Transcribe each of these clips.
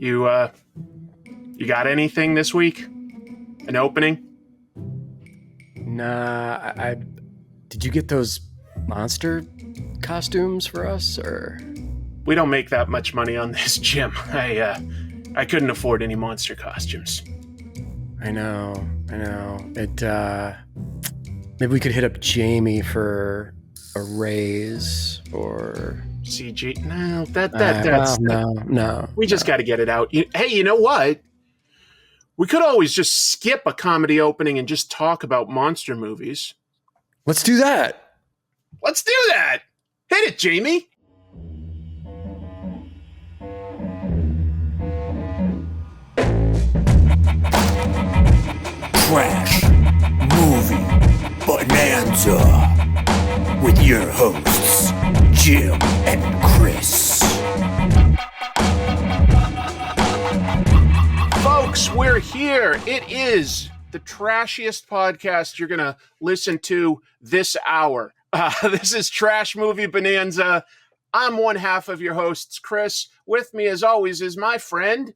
You got anything this week? An opening? Nah, I did you get those monster costumes for us or? We don't make that much money on this, Jim. I couldn't afford any monster costumes. I know. It maybe we could hit up Jamie for a raise or CG? No, that's no. we just got to get it out. Hey, you know what? We could always just skip a comedy opening and just talk about monster movies. Let's do that. Let's do that. Hit it, Jamie. Trash Movie Bonanza with your hosts, Jim and Chris. Folks, we're here. It is the trashiest podcast you're going to listen to this hour. This is Trash Movie Bonanza. I'm one half of your hosts, Chris. With me, as always, is my friend.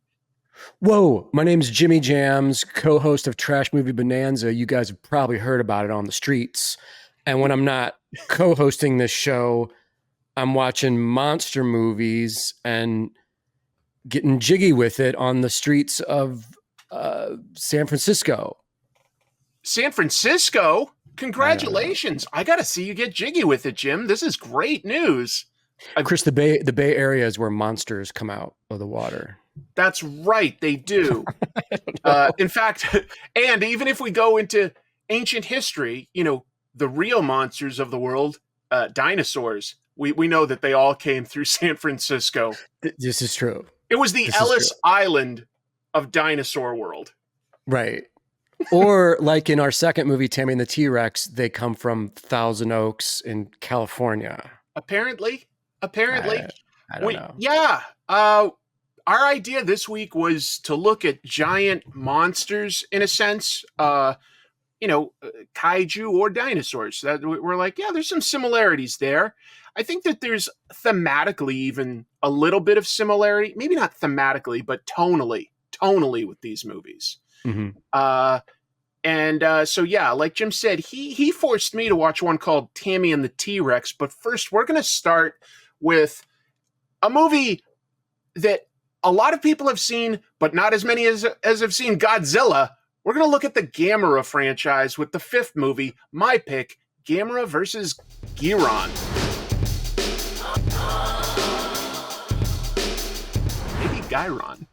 Whoa, my name's Jimmy Jams, co-host of Trash Movie Bonanza. You guys have probably heard about it on the streets. And when I'm not co-hosting this show, I'm watching monster movies and getting jiggy with it on the streets of San Francisco. San Francisco? Congratulations. I got to see you get jiggy with it, Jim. This is great news. Chris, the Bay Area is where monsters come out of the water. That's right, they do. In fact, and even if we go into ancient history, the real monsters of the world, dinosaurs, we know that they all came through San Francisco. This is true. It was the Ellis Island of dinosaur world. Right. Or like in our second movie, Tammy and the T-Rex, they come from Thousand Oaks in California. Apparently. I don't know. Yeah. Our idea this week was to look at giant monsters in a sense, kaiju or dinosaurs. That we're like, yeah, there's some similarities there. I think that there's thematically even a little bit of similarity, maybe not thematically, but tonally with these movies. Mm-hmm. So yeah, like Jim said, he forced me to watch one called Tammy and the T-Rex. But first, we're going to start with a movie that a lot of people have seen, but not as many as have seen Godzilla. We're going to look at the Gamera franchise with the fifth movie, my pick, Gamera versus Guiron. Maybe Gyron.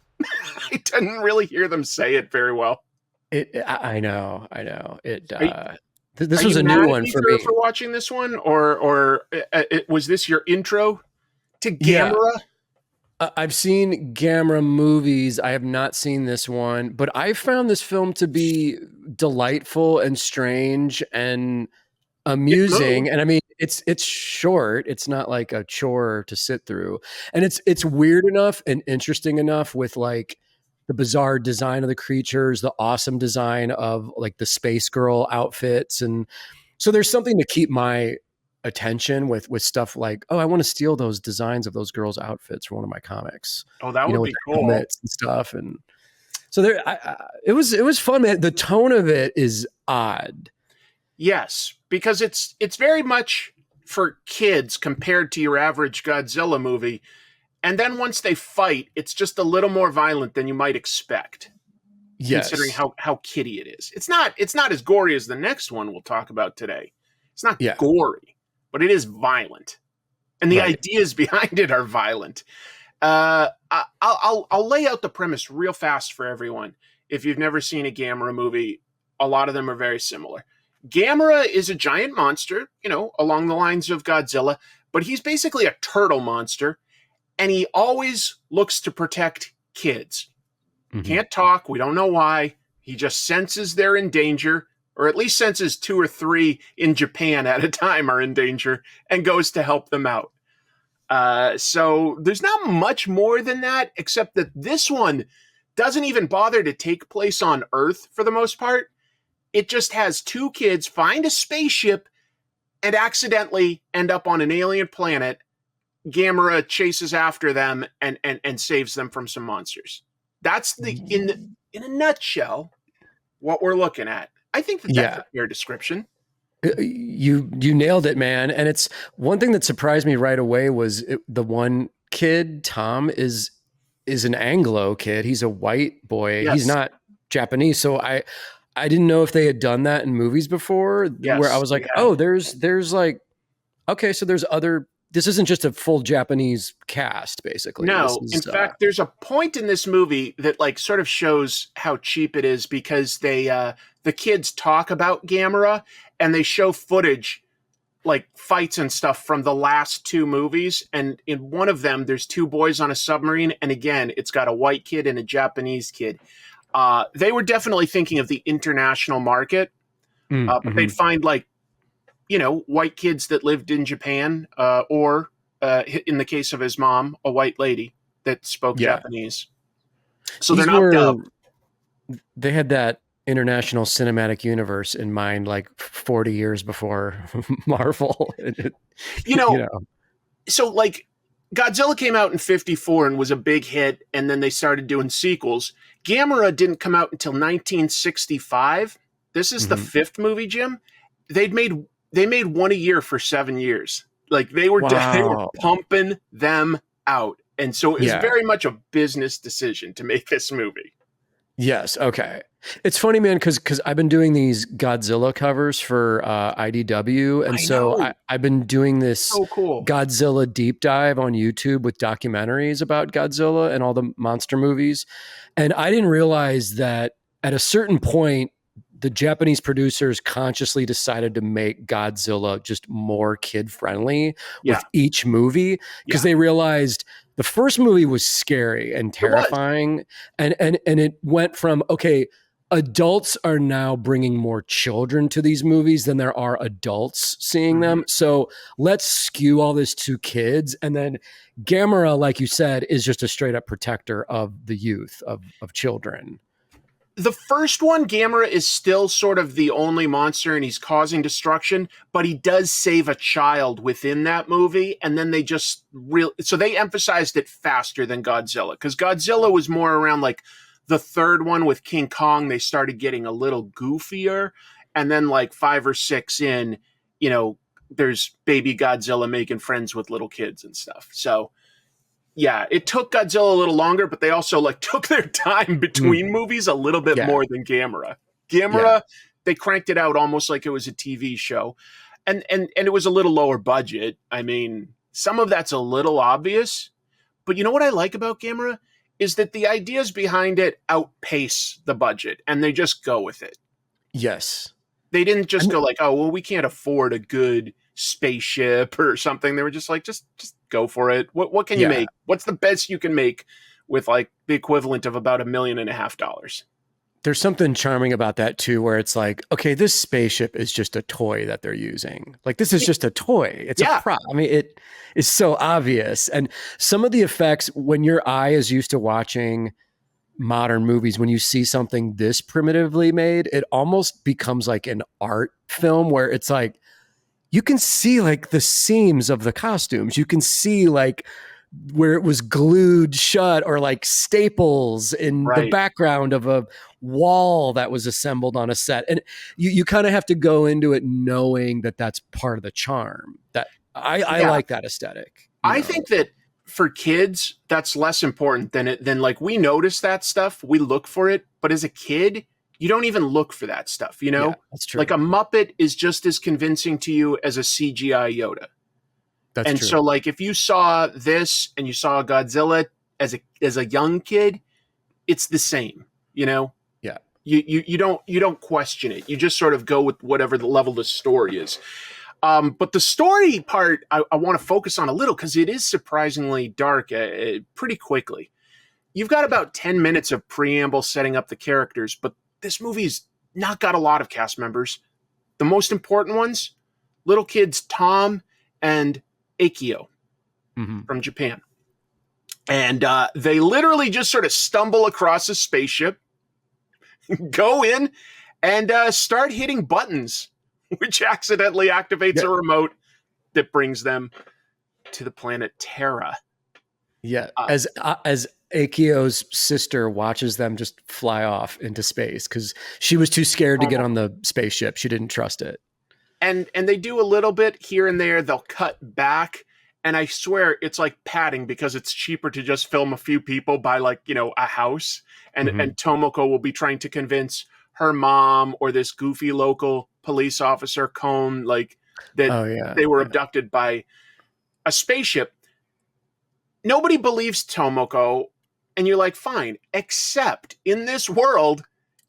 I didn't really hear them say it very well. I know. This Are was you a mad new at one me for me. for watching this one, or was this your intro to Gamera? Yeah. I've seen Gamera movies. I have not seen this one, but I found this film to be delightful and strange and amusing. And I mean, it's short. It's not like a chore to sit through. And it's weird enough and interesting enough with like the bizarre design of the creatures, the awesome design of like the space girl outfits. And so there's something to keep my attention with stuff like, oh, I want to steal those designs of those girls' outfits from one of my comics. Oh, that would be cool. Helmets and stuff. And so there, it was fun, man. The tone of it is odd. Yes, because it's very much for kids compared to your average Godzilla movie. And then once they fight, it's just a little more violent than you might expect. Yes. Considering how kiddie it is. It's not as gory as the next one we'll talk about today. It's not gory, but it is violent. And the ideas behind it are violent. I'll lay out the premise real fast for everyone. If you've never seen a Gamera movie, a lot of them are very similar. Gamera is a giant monster, along the lines of Godzilla, but he's basically a turtle monster, and he always looks to protect kids. Mm-hmm. Can't talk, we don't know why. He just senses they're in danger, or at least senses 2 or 3 in Japan at a time are in danger, and goes to help them out. So there's not much more than that, except that this one doesn't even bother to take place on Earth for the most part. It just has 2 kids find a spaceship and accidentally end up on an alien planet Gamera chases after them and saves them from some monsters. That's in a nutshell what we're looking at. I think that's Yeah. a fair description. You nailed it, man. And it's one thing that surprised me right away was the one kid, Tom, is an Anglo kid. He's a white boy. He's Yes. not Japanese. So I didn't know if they had done that in movies before, where I Yes, was like, they have. oh, there's like, okay, so there's other. This isn't just a full Japanese cast, basically. This No, in is fact, there's a point in this movie that like sort of shows how cheap it is because the kids talk about Gamera and they show footage like fights and stuff from the last two movies, and in one of them there's two boys on a submarine, and again it's got a white kid and a Japanese kid. They were definitely thinking of the international market, but they'd find like white kids that lived in Japan, or in the case of his mom, a white lady that spoke Japanese. So they're not dubbed. They had that international cinematic universe in mind, like 40 years before Marvel. So like Godzilla came out in 54 and was a big hit, and then they started doing sequels. Gamera didn't come out until 1965. This is the fifth movie, Jim. They made one a year for 7 years. Like they were pumping them out. And so it was very much a business decision to make this movie. Yes. Okay. It's funny, man, because I've been doing these Godzilla covers for IDW. And I've been doing this Godzilla deep dive on YouTube with documentaries about Godzilla and all the monster movies. And I didn't realize that at a certain point, the Japanese producers consciously decided to make Godzilla just more kid friendly with each movie because they realized the first movie was scary and terrifying. And it went from, okay, adults are now bringing more children to these movies than there are adults seeing them. So let's skew all this to kids. And then Gamera, like you said, is just a straight up protector of the youth, of children. The first one, Gamera is still sort of the only monster and he's causing destruction, but he does save a child within that movie. And then they just so they emphasized it faster than Godzilla, because Godzilla was more around like the third one with King Kong. They started getting a little goofier. And then like 5 or 6 in, there's baby Godzilla making friends with little kids and stuff. So yeah, it took Godzilla a little longer, but they also like took their time between movies a little bit more than Gamera. They cranked it out almost like it was a TV show, and it was a little lower budget. I mean, some of that's a little obvious, but you know what I like about Gamera is that the ideas behind it outpace the budget, and they just go with it. Yes, they didn't just go like, oh well, we can't afford a good spaceship or something. They were just like, just go for it. What can you make? What's the best you can make with like the equivalent of about $1.5 million? There's something charming about that too, where it's like, okay, this spaceship is just a toy that they're using. Like this is just a toy. It's a prop. I mean, it is so obvious. And some of the effects, when your eye is used to watching modern movies, when you see something this primitively made, it almost becomes like an art film where it's like, you can see like the seams of the costumes. You can see like where it was glued shut, or like staples in the background of a wall that was assembled on a set. And you kind of have to go into it knowing that that's part of the charm. That I like that aesthetic. I think that for kids, that's less important than like we notice that stuff. We look for it. But as a kid, you don't even look for that stuff, Yeah, that's true. Like a Muppet is just as convincing to you as a CGI Yoda. That's true. So like if you saw this and you saw Godzilla as a young kid, it's the same, Yeah. You don't question it. You just sort of go with whatever the level the story is. But the story part I want to focus on a little because it is surprisingly dark pretty quickly. You've got about 10 minutes of preamble setting up the characters, but this movie's not got a lot of cast members. The most important ones, little kids Tom and Akio from Japan. And they literally just sort of stumble across a spaceship, go in, and start hitting buttons, which accidentally activates a remote that brings them to the planet Terra. Yeah, as Akio's sister watches them just fly off into space because she was too scared to get on the spaceship. She didn't trust it. And they do a little bit here and there. They'll cut back, and I swear it's like padding because it's cheaper to just film a few people by like, you know, a house. And and Tomoko will be trying to convince her mom or this goofy local police officer, Cone, like that they were abducted by a spaceship. Nobody believes Tomoko, and you're like, fine, except in this world,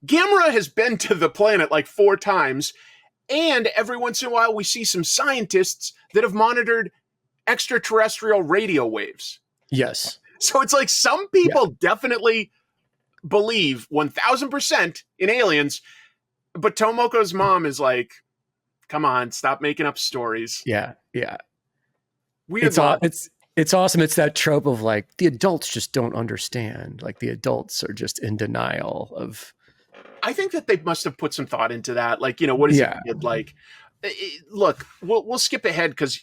Gamera has been to the planet like 4 times, and every once in a while we see some scientists that have monitored extraterrestrial radio waves. Yes. So it's like some people definitely believe 1000% in aliens, but Tomoko's mom is like, come on, stop making up stories. Yeah, yeah. Weird. It's awesome. It's that trope of like the adults just don't understand. Like the adults are just in denial of. I think that they must have put some thought into that. Like, you know, what is it like? Look, we'll skip ahead because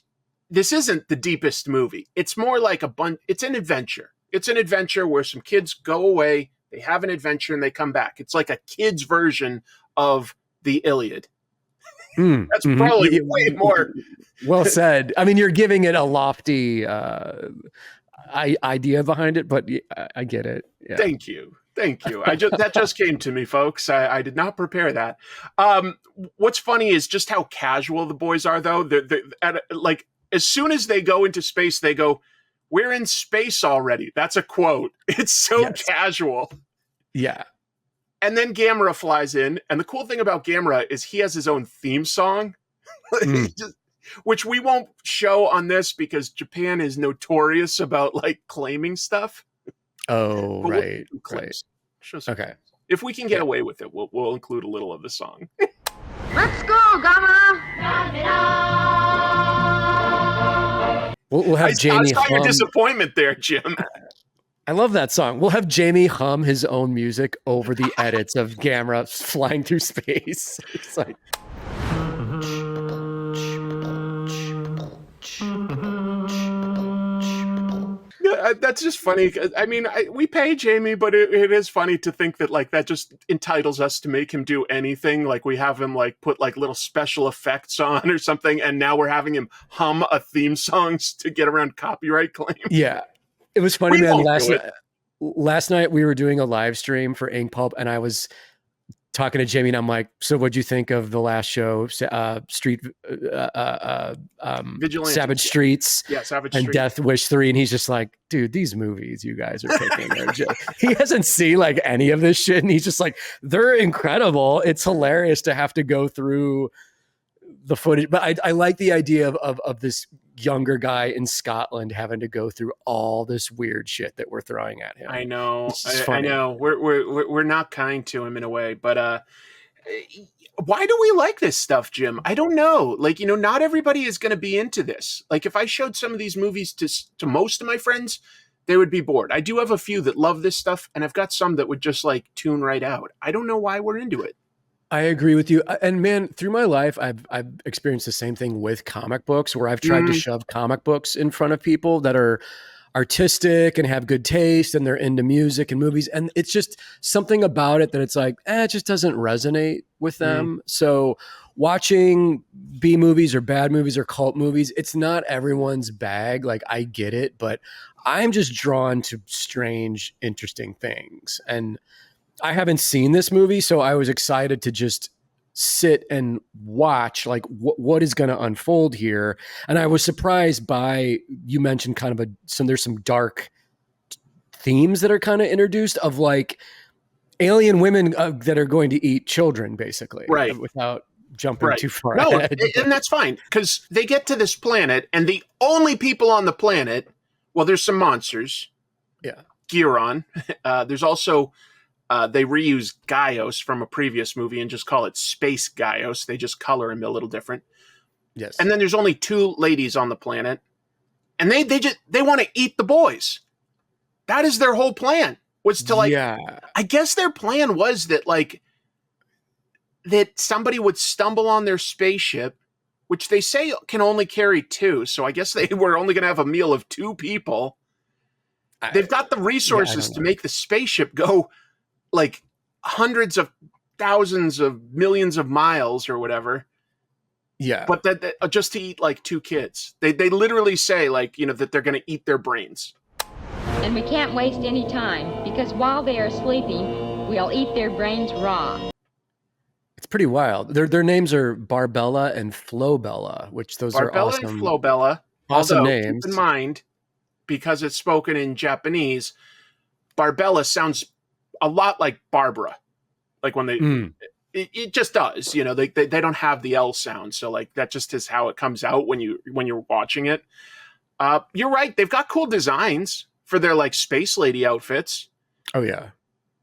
this isn't the deepest movie. It's more like it's an adventure. It's an adventure where some kids go away, they have an adventure, and they come back. It's like a kid's version of the Iliad. That's probably way more. Well said. I mean, you're giving it a lofty idea behind it, but I get it. Yeah. Thank you. That just came to me, folks. I did not prepare that. What's funny is just how casual the boys are, though. They're like, as soon as they go into space, they go, "We're in space already." That's a quote. It's so casual. Yeah. And then Gamera flies in, and the cool thing about Gamera is he has his own theme song, which we won't show on this because Japan is notorious about like claiming stuff. Oh, but right. Okay. If we can get away with it, we'll include a little of the song. Let's go, Gamera! We'll have Jamie. I saw your disappointment there, Jim. I love that song. We'll have Jamie hum his own music over the edits of Gamera flying through space. It's like. That's just funny. I mean, we pay Jamie, but it is funny to think that like that just entitles us to make him do anything. Like we have him like put like little special effects on or something, and now we're having him hum a theme songs to get around copyright claim. Yeah, it was funny, man. Last night we were doing a live stream for Ink Pulp, and I was talking to Jamie, and I'm like, "So, what'd you think of the last show, Savage Streets, and Death Wish 3?" And he's just like, "Dude, these movies you guys are picking are just..." He hasn't seen like any of this shit, and he's just like, "They're incredible. It's hilarious to have to go through the footage." But I like the idea of this younger guy in Scotland having to go through all this weird shit that we're throwing at him. I know. I know. We're not kind to him in a way, but why do we like this stuff, Jim? I don't know. Like, you know, not everybody is going to be into this. Like if I showed some of these movies to most of my friends, they would be bored. I do have a few that love this stuff, and I've got some that would just like tune right out. I don't know why we're into it. I agree with you. And man, through my life, I've experienced the same thing with comic books where I've tried to shove comic books in front of people that are artistic and have good taste and they're into music and movies. And it's just something about it that it's like, it just doesn't resonate with them. So watching B movies or bad movies or cult movies, it's not everyone's bag. Like I get it, but I'm just drawn to strange, interesting things. And I haven't seen this movie, so I was excited to just sit and watch like what is going to unfold here. And I was surprised by, you mentioned kind of there's some dark themes that are kind of introduced of like alien women that are going to eat children, basically, right? Without jumping too far ahead. And that's fine because they get to this planet, and the only people on the planet, well, there's some monsters, Guiron. There's also. They reuse Gyaos from a previous movie and just call it Space Gyaos. They just color him a little different. Yes. And then there's only 2 ladies on the planet, and they want to eat the boys. That is their whole plan. Was to like. Yeah. I guess their plan was that like that somebody would stumble on their spaceship which they say can only carry 2. So I guess they were only going to have a meal of 2 people. They've got the resources to make the spaceship go like hundreds of thousands of millions of miles or whatever. Yeah. But that just to eat like 2 kids. They literally say like, that they're going to eat their brains. And we can't waste any time, because while they are sleeping, we'll eat their brains raw. It's pretty wild. Their names are Barbella and Flobella, which those are Barbella awesome. and Flobella. Awesome Although, names. keep in mind, because it's spoken in Japanese, Barbella sounds a lot like Barbara. Like when they, it just does. They don't have the L sound, so like that just is how it comes out when you're watching it. You're right. They've got cool designs for their like space lady outfits. Oh yeah,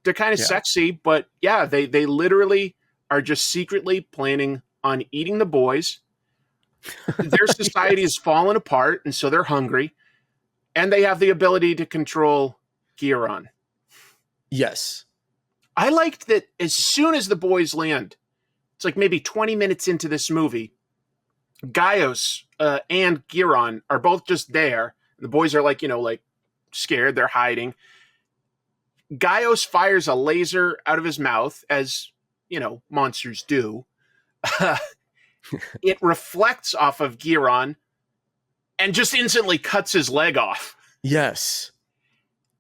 they're kind of sexy, but yeah, they literally are just secretly planning on eating the boys. Their society is falling apart, and so they're hungry, and they have the ability to control Guiron. Yes. I liked that as soon as the boys land, it's like maybe 20 minutes into this movie, Gyaos and Guiron are both just there. The boys are like, scared. They're hiding. Gyaos fires a laser out of his mouth, as, monsters do. It reflects off of Guiron and just instantly cuts his leg off. Yes.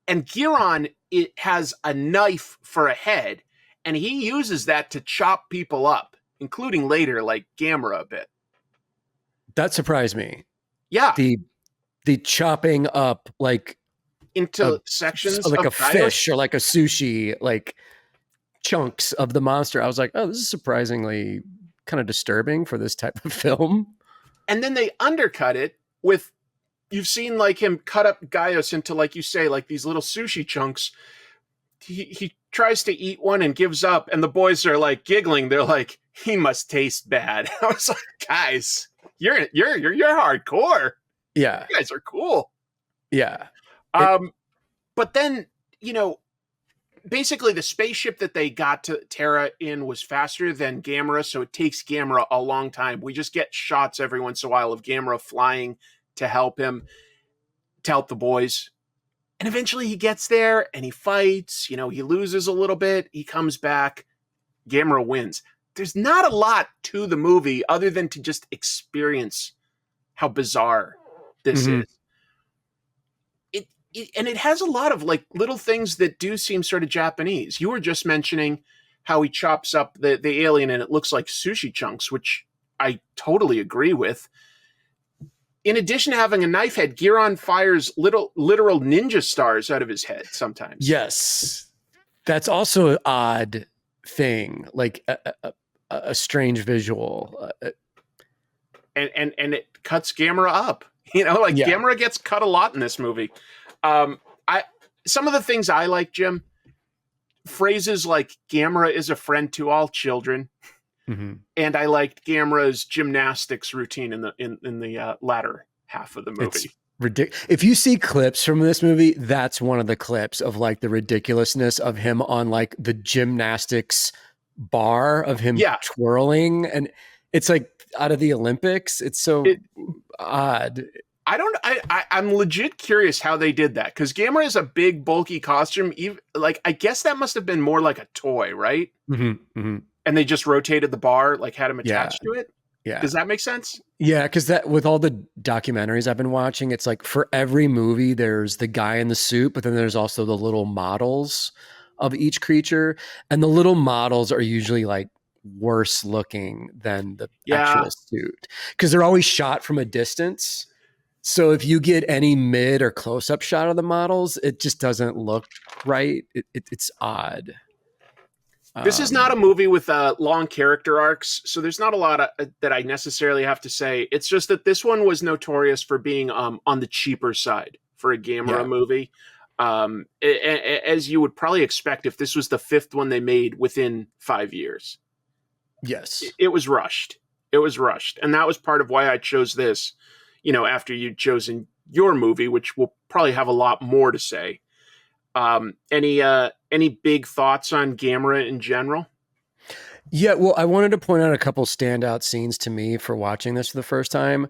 And Guiron, it has a knife for a head, and he uses that to chop people up, including later, like Gamera a bit. That surprised me. Yeah. The chopping up like into sections like of a fish or like a sushi, like chunks of the monster. I was like, oh, this is surprisingly kind of disturbing for this type of film. And then they undercut it with, you've seen like him cut up Gyaos into, like you say, like these little sushi chunks. He tries to eat one and gives up, and the boys are like giggling. They're like, he must taste bad. I was like, guys, you're hardcore. Yeah. You guys are cool. Yeah. But then, basically the spaceship that they got to Terra in was faster than Gamera, so it takes Gamera a long time. We just get shots every once in a while of Gamera flying to help the boys. And eventually he gets there and he fights, he loses a little bit, he comes back, Gamera wins. There's not a lot to the movie other than to just experience how bizarre this is. And it has a lot of like little things that do seem sort of Japanese. You were just mentioning how he chops up the alien and it looks like sushi chunks, which I totally agree with. In addition to having a knife head, Guiron fires literal ninja stars out of his head sometimes. Yes. That's also an odd thing, like a strange visual. And it cuts Gamera up. Gamera gets cut a lot in this movie. Some of the things I like, Jim, phrases like Gamera is a friend to all children. Mm-hmm. And I liked Gamera's gymnastics routine in the latter half of the movie. It's ridiculous. If you see clips from this movie, that's one of the clips of like the ridiculousness of him on like the gymnastics bar of him twirling. And it's like out of the Olympics. It's so odd. I'm legit curious how they did that, because Gamera is a big, bulky costume. I guess that must have been more like a toy, right? Mm-hmm, mm-hmm. And they just rotated the bar, like had him attached to it. Yeah. Does that make sense? Yeah, because that with all the documentaries I've been watching, it's like for every movie, there's the guy in the suit, but then there's also the little models of each creature, and the little models are usually like worse looking than the actual suit because they're always shot from a distance. So if you get any mid or close up shot of the models, it just doesn't look right. It's odd. This is not a movie with long character arcs, so there's not a lot that I necessarily have to say. It's just that this one was notorious for being on the cheaper side for a Gamera movie. As you would probably expect if this was the 5th one they made within 5 years. Yes. It was rushed. And that was part of why I chose this, after you'd chosen your movie, which we'll probably have a lot more to say. Any big thoughts on Gamera in general? Yeah, well, I wanted to point out a couple standout scenes to me for watching this for the first time.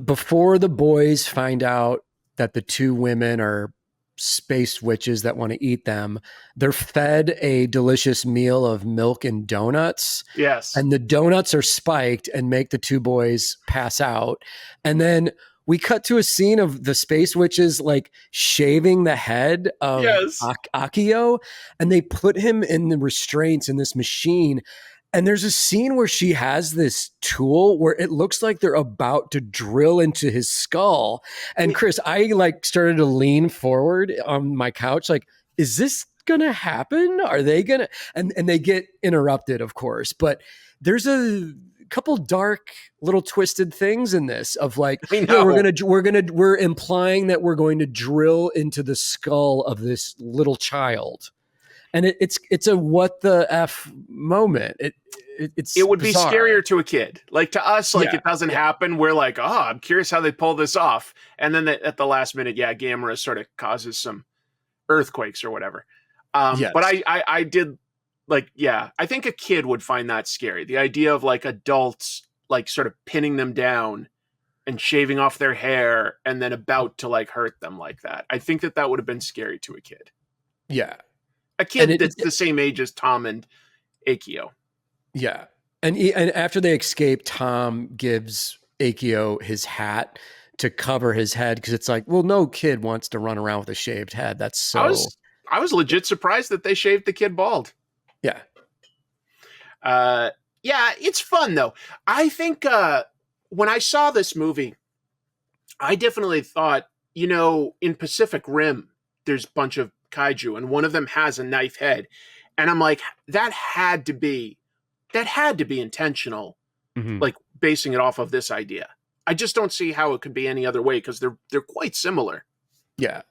Before the boys find out that the two women are space witches that want to eat them, they're fed a delicious meal of milk and donuts. Yes. And the donuts are spiked and make the two boys pass out. And then we cut to a scene of the space witches like shaving the head of Yes. Akio, and they put him in the restraints in this machine. And there's a scene where she has this tool where it looks like they're about to drill into his skull. And Chris, I like started to lean forward on my couch, like, is this gonna happen? Are they gonna? And they get interrupted, of course. But there's a couple dark little twisted things in this of like, I yeah, know. we're implying that we're going to drill into the skull of this little child. And it's a what the F moment. It would bizarre. be scarier to a kid. Like to us, like Yeah, it doesn't happen. We're like, oh, I'm curious how they pull this off. And then at the last minute, yeah, Gamera sort of causes some earthquakes or whatever. Yes. But I did like, yeah, I think a kid would find that scary. The idea of like adults like sort of pinning them down and shaving off their hair and then about to like hurt them like that. I think that would have been scary to a kid. Yeah. A kid that's the same age as Tom and Akio. Yeah. And after they escape, Tom gives Akio his hat to cover his head because it's like, well, no kid wants to run around with a shaved head. That's so... I was legit surprised that they shaved the kid bald. Yeah. Yeah, it's fun, though. I think when I saw this movie, I definitely thought, in Pacific Rim, there's a bunch of kaiju, and one of them has a knife head. And I'm like, that had to be intentional, like basing it off of this idea. I just don't see how it could be any other way because they're quite similar. Yeah.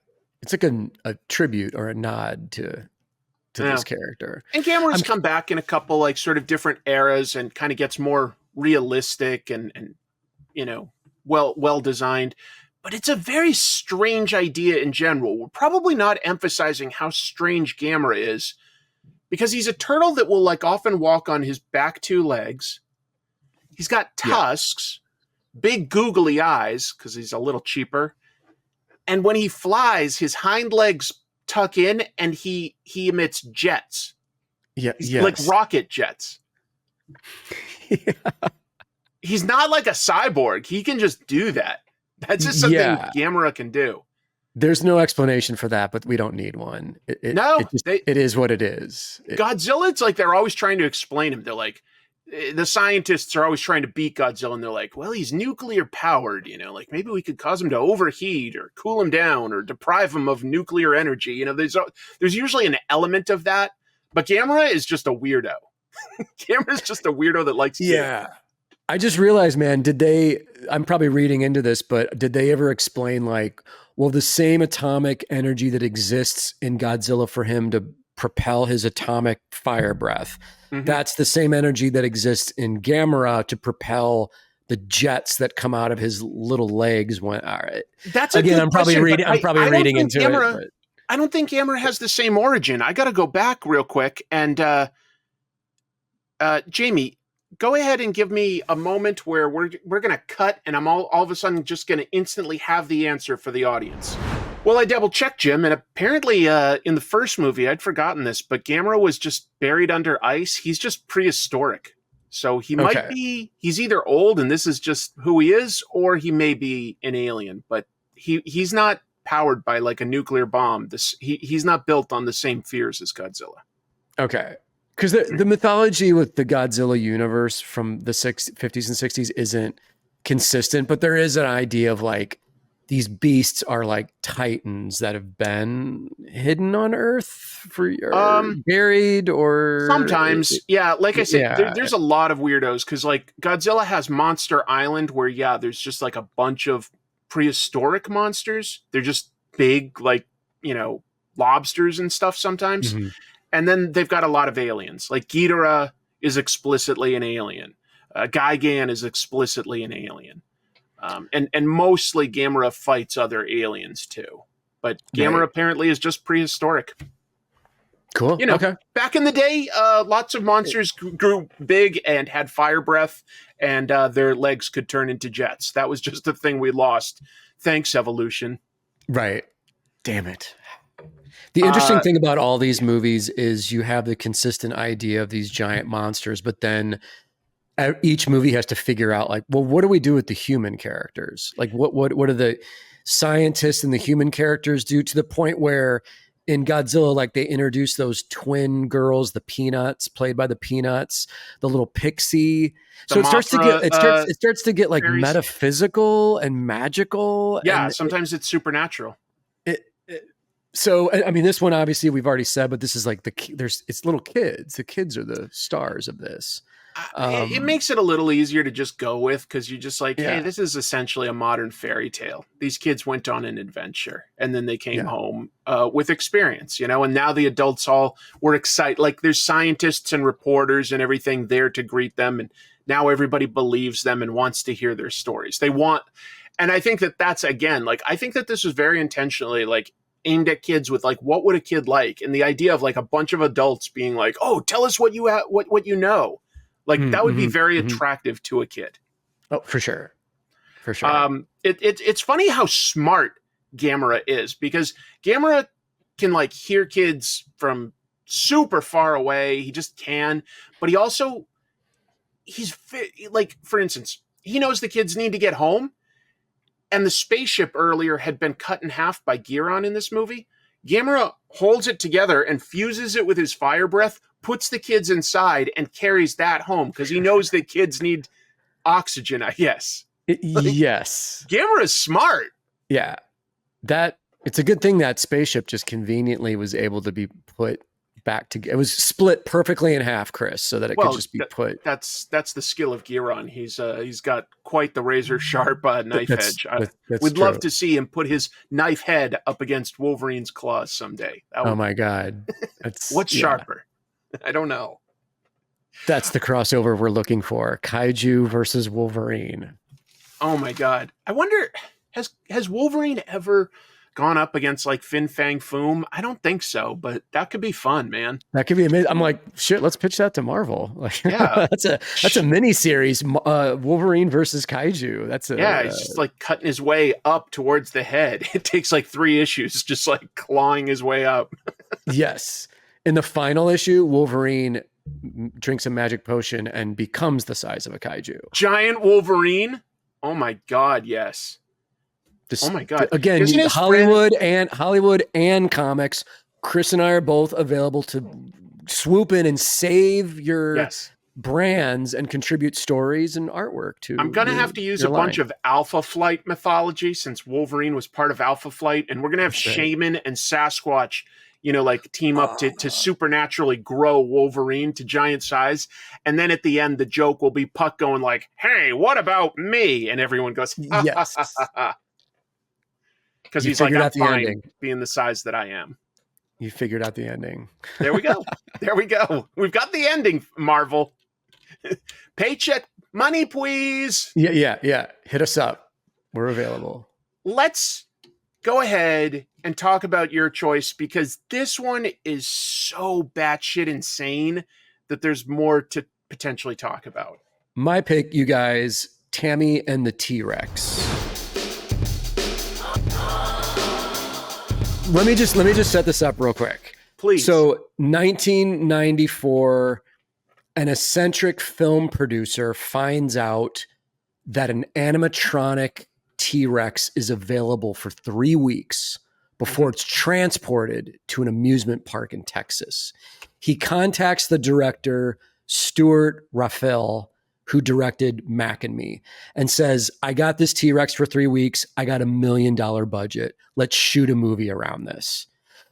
It's like a tribute or a nod to this character. And Gamera's come back in a couple like sort of different eras and kind of gets more realistic and well designed. But it's a very strange idea in general. We're probably not emphasizing how strange Gamera is because he's a turtle that will like often walk on his back two legs. He's got tusks, big googly eyes because he's a little cheaper. And when he flies, his hind legs tuck in and he emits jets. Yeah, like rocket jets. Yeah. He's not like a cyborg. He can just do that. That's just something Gamera can do. There's no explanation for that, but we don't need one. It is what it is. Godzilla, it's like they're always trying to explain him. They're like, the scientists are always trying to beat Godzilla, and they're like, well, he's nuclear powered, like maybe we could cause him to overheat or cool him down or deprive him of nuclear energy. There's usually an element of that, but Gamera is just a weirdo. Gamera's just a weirdo that likes kids. I just realized, man, I'm probably reading into this, but did they ever explain like, well, the same atomic energy that exists in Godzilla for him to propel his atomic fire breath, that's the same energy that exists in Gamera to propel the jets that come out of his little legs. All right. That's I'm probably reading into it. I don't think Gamera has the same origin. I got to go back real quick. And Jamie, go ahead and give me a moment where we're going to cut and I'm all of a sudden just going to instantly have the answer for the audience. Well, I double checked, Jim, and apparently in the first movie, I'd forgotten this, but Gamera was just buried under ice. He's just prehistoric. So he might be, he's either old and this is just who he is, or he may be an alien, but he's not powered by like a nuclear bomb. He's not built on the same fears as Godzilla. Okay. Because the mythology with the Godzilla universe from the 50s and 60s isn't consistent, but there is an idea of like these beasts are like titans that have been hidden on Earth buried or sometimes. Yeah, like I said, there's a lot of weirdos because like Godzilla has Monster Island where there's just like a bunch of prehistoric monsters. They're just big like lobsters and stuff sometimes. And then they've got a lot of aliens. Like Ghidorah is explicitly an alien. Gigan is explicitly an alien. And mostly Gamera fights other aliens too. But Gamera apparently is just prehistoric. Cool. You know, Okay. back in the day, lots of monsters grew big and had fire breath, and their legs could turn into jets. That was just a thing we lost. Thanks, evolution. Right. Damn it. The interesting thing about all these movies is you have the consistent idea of these giant monsters, but then each movie has to figure out, like, well, what do we do with the human characters? Like, what do the scientists and the human characters do, to the point where in Godzilla, like, they introduce those twin girls, the Peanuts, played by the Peanuts, the little pixie. So it starts to get like fairies. metaphysical and magical. Yeah, and sometimes it's supernatural. So, I mean, this one, obviously we've already said, but this is like it's little kids. The kids are the stars of this. It makes it a little easier to just go with, because you're just like, Yeah. hey, this is essentially a modern fairy tale. These kids went on an adventure and then they came home with experience, you know, and now the adults all were excited. Like, there's scientists and reporters and everything there to greet them. And now everybody believes them and wants to hear their stories. And I think that's, again, like, I think that this was very intentionally, like, aimed at kids with, like, what would a kid like? And the idea of, like, a bunch of adults being like, oh, tell us what you what you know. Like, that would be very attractive to a kid. Oh, for sure. For sure. It's funny how smart Gamera is, because Gamera can, like, hear kids from super far away. He just can. But he also, like, for instance, he knows the kids need to get home. And the spaceship earlier had been cut in half by Guiron in this movie. Gamera holds it together and fuses it with his fire breath, puts the kids inside, and carries that home, because he knows that kids need oxygen, I guess. Yes. Gamera's smart. Yeah. It's a good thing that spaceship just conveniently was able to be put back together. It was split perfectly in half, Chris, so that it could just be put. That's the skill of Guiron. He's got quite the razor sharp knife edge. We'd love to see him put his knife head up against Wolverine's claws someday. Oh my God. What's sharper? I don't know. That's the crossover we're looking for. Kaiju versus Wolverine. Oh my God. I wonder, has Wolverine ever gone up against, like, Fin Fang Foom? I don't think so, but that could be fun, man. That could be amazing. I'm like, shit, let's pitch that to Marvel. Like, yeah. that's a mini series. Wolverine versus Kaiju. He's just, like, cutting his way up towards the head. It takes, like, 3 issues, just, like, clawing his way up. Yes. In the final issue, Wolverine drinks a magic potion and becomes the size of a kaiju. Giant Wolverine? Oh my God, yes. Oh my God! Again, Hollywood and comics. Chris and I are both available to swoop in and save your brands and contribute stories and artwork to. I'm gonna have to use a bunch of Alpha Flight mythology, since Wolverine was part of Alpha Flight, and we're gonna have Shaman and Sasquatch, you know, like, team up to supernaturally grow Wolverine to giant size. And then at the end, the joke will be Puck going like, "Hey, what about me?" And everyone goes, yes. Because he's like, I'm fine being the size that I am. You figured out the ending. There we go. There we go. We've got the ending, Marvel. Paycheck money, please. Yeah. Hit us up. We're available. Let's go ahead and talk about your choice, because this one is so batshit insane that there's more to potentially talk about. My pick, you guys, Tammy and the T-Rex. Let me just set this up real quick. Please. So 1994, an eccentric film producer finds out that an animatronic T-Rex is available for 3 weeks before it's transported to an amusement park in Texas. He contacts the director, Stuart Raphael, who directed Mac and Me, and says, I got this T-Rex for 3 weeks. I got $1 million budget. Let's shoot a movie around this.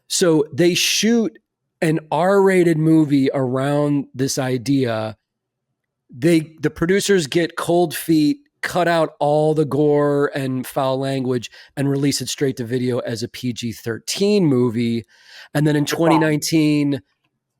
So they shoot an R-rated movie around this idea. The producers get cold feet, cut out all the gore and foul language, and release it straight to video as a PG-13 movie. And then in 2019,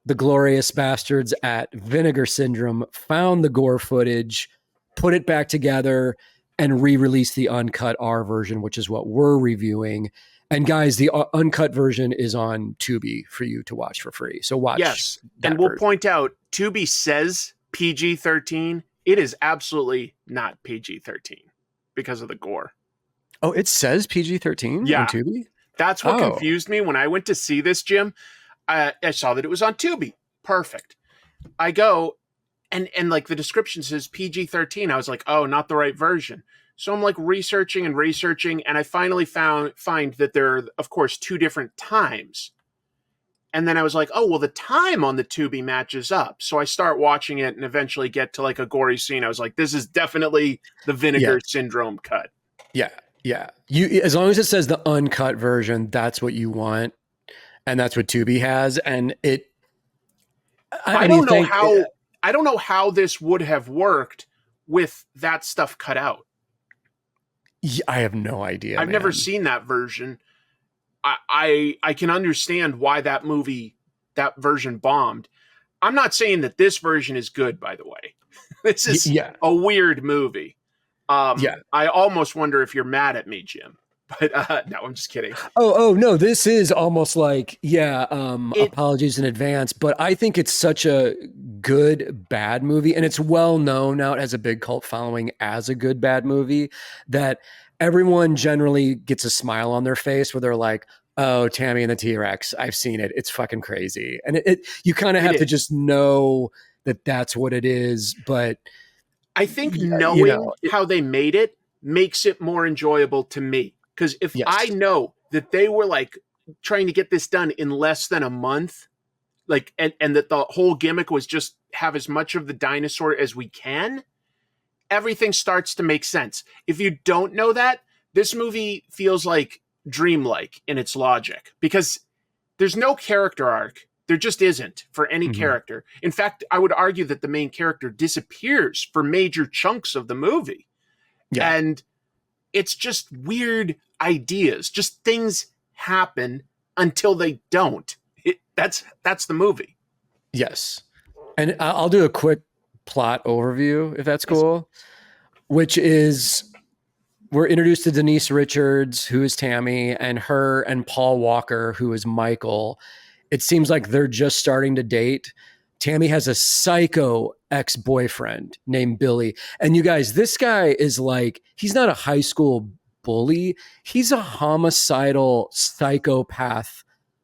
the glorious bastards at Vinegar Syndrome found the gore footage, put it back together, and re-released the uncut R version, which is what we're reviewing. And guys, the uncut version is on Tubi for you to watch for free. So watch. Yes. that And we'll version. point out, Tubi says PG-13. It is absolutely not PG-13 because of the gore. Oh, it says PG-13 Yeah. on Tubi? That's what confused me when I went to see this, Jim. I saw that it was on Tubi. Perfect. I go, and like the description says PG-13. I was like, oh, not the right version. So I'm like researching, and I finally find that there are, of course, 2 different times. And then I was like, oh, well, the time on the Tubi matches up. So I start watching it and eventually get to like a gory scene. I was like, this is definitely the Vinegar Syndrome cut. Yeah. Yeah. You, as long as it says the uncut version, that's what you want. And that's what Tubi has. And I don't know how this would have worked with that stuff cut out. I have no idea. I've never seen that version. I can understand why that version bombed. I'm not saying that this version is good, by the way. This is a weird movie. I almost wonder if you're mad at me, Jim. But no, I'm just kidding. Oh no, this is almost like apologies in advance. But I think it's such a good bad movie, and it's well known now. It has a big cult following as a good bad movie that everyone generally gets a smile on their face where they're like, "Oh, Tammy and the T-Rex, I've seen it. It's fucking crazy." And you kind of have to just know that that's what it is. But I think knowing how they made it makes it more enjoyable to me. Because if I know that they were like trying to get this done in less than a month, like, and that the whole gimmick was just have as much of the dinosaur as we can, everything starts to make sense. If you don't know that, this movie feels like dreamlike in its logic because there's no character arc. There just isn't for any character. In fact, I would argue that the main character disappears for major chunks of the movie. Yeah. And it's just weird ideas. Just things happen until they don't. That's the movie. Yes. And I'll do a quick plot overview, if that's cool, which is we're introduced to Denise Richards, who is Tammy, and her and Paul Walker, who is Michael. It seems like they're just starting to date. Tammy has a psycho ex-boyfriend named Billy. And you guys, this guy is like, he's not a high school bully. He's a homicidal psychopath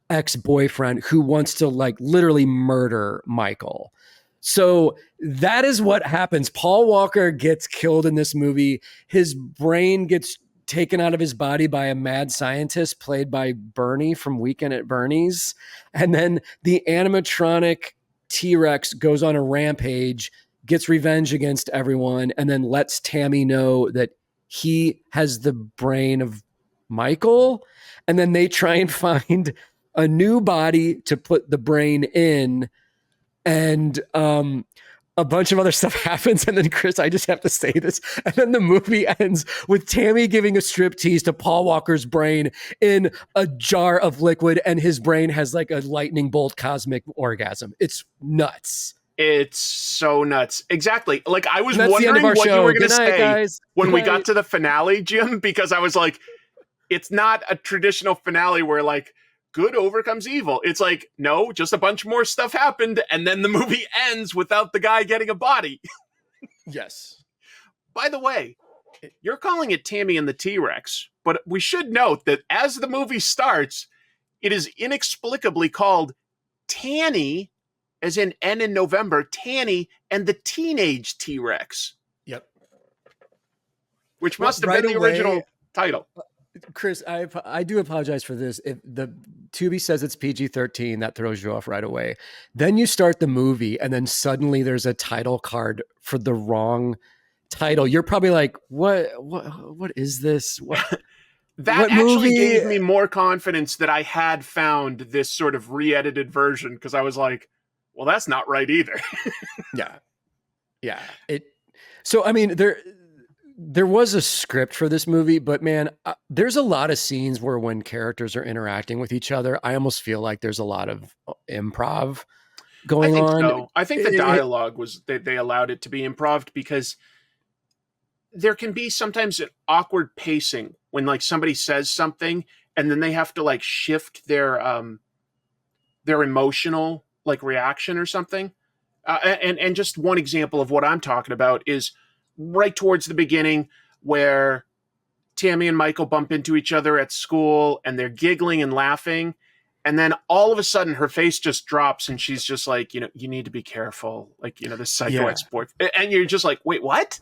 ex-boyfriend who wants to like literally murder Michael. So that is what happens. Paul Walker gets killed in this movie. His brain gets taken out of his body by a mad scientist played by Bernie from Weekend at Bernie's. And then the animatronic T-Rex goes on a rampage, gets revenge against everyone, and then lets Tammy know that he has the brain of Michael. And then they try and find a new body to put the brain in. And a bunch of other stuff happens. And then, Chris, I just have to say this. And then the movie ends with Tammy giving a striptease to Paul Walker's brain in a jar of liquid. And his brain has like a lightning bolt cosmic orgasm. It's nuts. It's so nuts. Exactly. Like I was wondering what you were going to say guys. When we got to the finale, Jim, because I was like, it's not a traditional finale where like, good overcomes evil. It's like, no, just a bunch more stuff happened, and then the movie ends without the guy getting a body. Yes. By the way, you're calling it Tammy and the T-Rex, but we should note that as the movie starts, it is inexplicably called Tanny, as in N in November, Tanny and the Teenage T-Rex. Yep. Which must have been the original title. Chris, I do apologize for this. If the Tubi says it's PG-13, that throws you off right away. Then you start the movie, and then suddenly there's a title card for the wrong title. You're probably like, "What is this?" That actually gave me more confidence that I had found this sort of re-edited version because I was like, "Well, that's not right either." Yeah. So I mean, there was a script for this movie, but man, there's a lot of scenes where when characters are interacting with each other, I almost feel like there's a lot of improv going on. So. I think the dialogue was they allowed it to be improv because there can be sometimes an awkward pacing when like somebody says something and then they have to like shift their emotional like reaction or something. And just one example of what I'm talking about is right towards the beginning where Tammy and Michael bump into each other at school and they're giggling and laughing. And then all of a sudden her face just drops and she's just like, you know, you need to be careful. Like, you know, this psycho ex-boy. And you're just like, wait, what?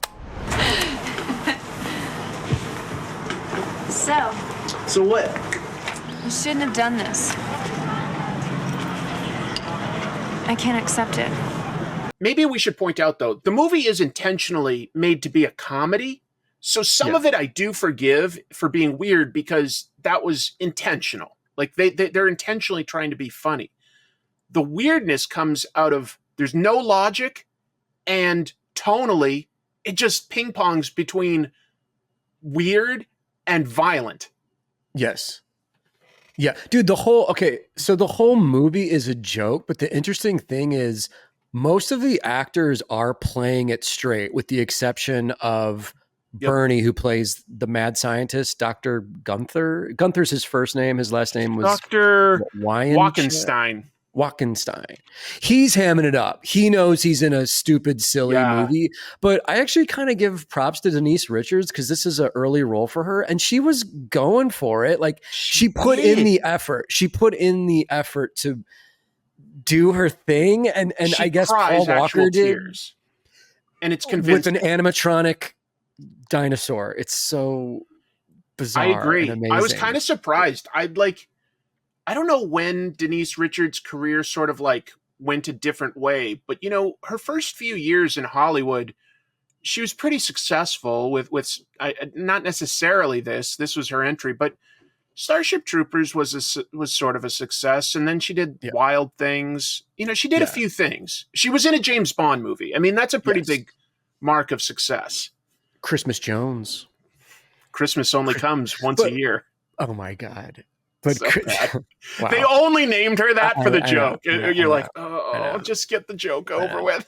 So what? You shouldn't have done this. I can't accept it. Maybe we should point out, though, the movie is intentionally made to be a comedy. So some of it I do forgive for being weird because that was intentional. Like they're intentionally trying to be funny. The weirdness comes out of there's no logic, and tonally it just ping pongs between weird and violent. Yes. Yeah, dude, the whole movie is a joke, but the interesting thing is most of the actors are playing it straight with the exception of Bernie, who plays the mad scientist, Dr. Gunther. Gunther's his first name. His last name was Dr. Walkenstein. Walkenstein. He's hamming it up. He knows he's in a stupid, silly movie. But I actually kind of give props to Denise Richards because this is an early role for her. And she was going for it. Like she put in the effort. She put in the effort to do her thing. And I guess Paul Walker did. Tears. And it's convincing. With an animatronic dinosaur. It's so bizarre. I agree. And amazing. I was kind of surprised. I don't know when Denise Richards' career sort of like went a different way, but you know, her first few years in Hollywood, she was pretty successful with not necessarily this was her entry, but Starship Troopers was sort of a success. And then she did Wild Things. You know, she did a few things. She was in a James Bond movie. I mean, that's a pretty big mark of success. Christmas Jones. Christmas only comes once a year. Oh my God. But so wow. They only named her that for the joke. You're like, just get the joke over with.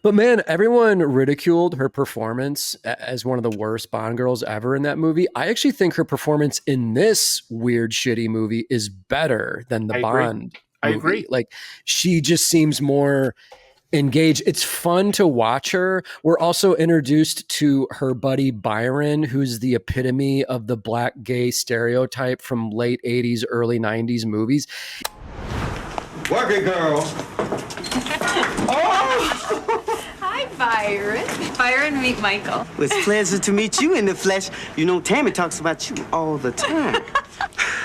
But man, everyone ridiculed her performance as one of the worst Bond girls ever in that movie. I actually think her performance in this weird, shitty movie is better than the Bond movie. I agree. Like, she just seems more engaged. It's fun to watch her. We're also introduced to her buddy Guiron, who's the epitome of the black gay stereotype from late 80s, early 90s movies. Work it, girl. Hi, Byron. Byron, meet Michael. Well, it's a pleasure to meet you in the flesh. You know, Tammy talks about you all the time.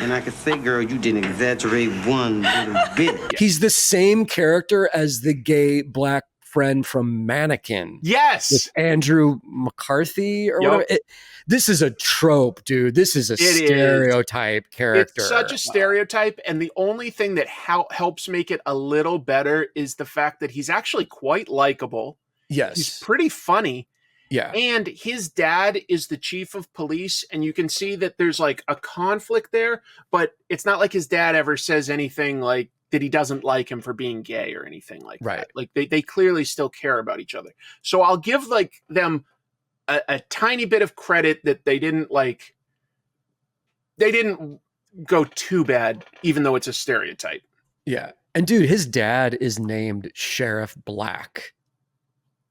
And I can say, girl, you didn't exaggerate one little bit. He's the same character as the gay black friend from Mannequin. Yes. With Andrew McCarthy or whatever. This is a trope, dude. This is a stereotype character. It's such a stereotype. And the only thing that helps make it a little better is the fact that he's actually quite likable. Yes. He's pretty funny. Yeah. And his dad is the chief of police, and you can see that there's like a conflict there, but it's not like his dad ever says anything like that he doesn't like him for being gay or anything like that. Like they clearly still care about each other. So I'll give like them a tiny bit of credit that they didn't go too bad, even though it's a stereotype. Yeah. And dude, his dad is named Sheriff Black.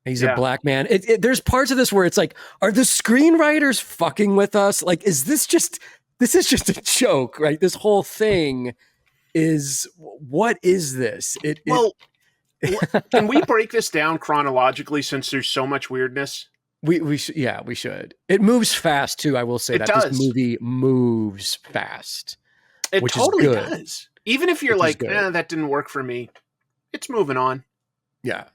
He's a black man. There's parts of this where it's like, are the screenwriters fucking with us? Like, this is just a joke, right? This whole thing is, what is this? Can we break this down chronologically since there's so much weirdness? We should. It moves fast too. I will say this movie moves fast. It totally does. Even if you're like, that didn't work for me, it's moving on. Yeah.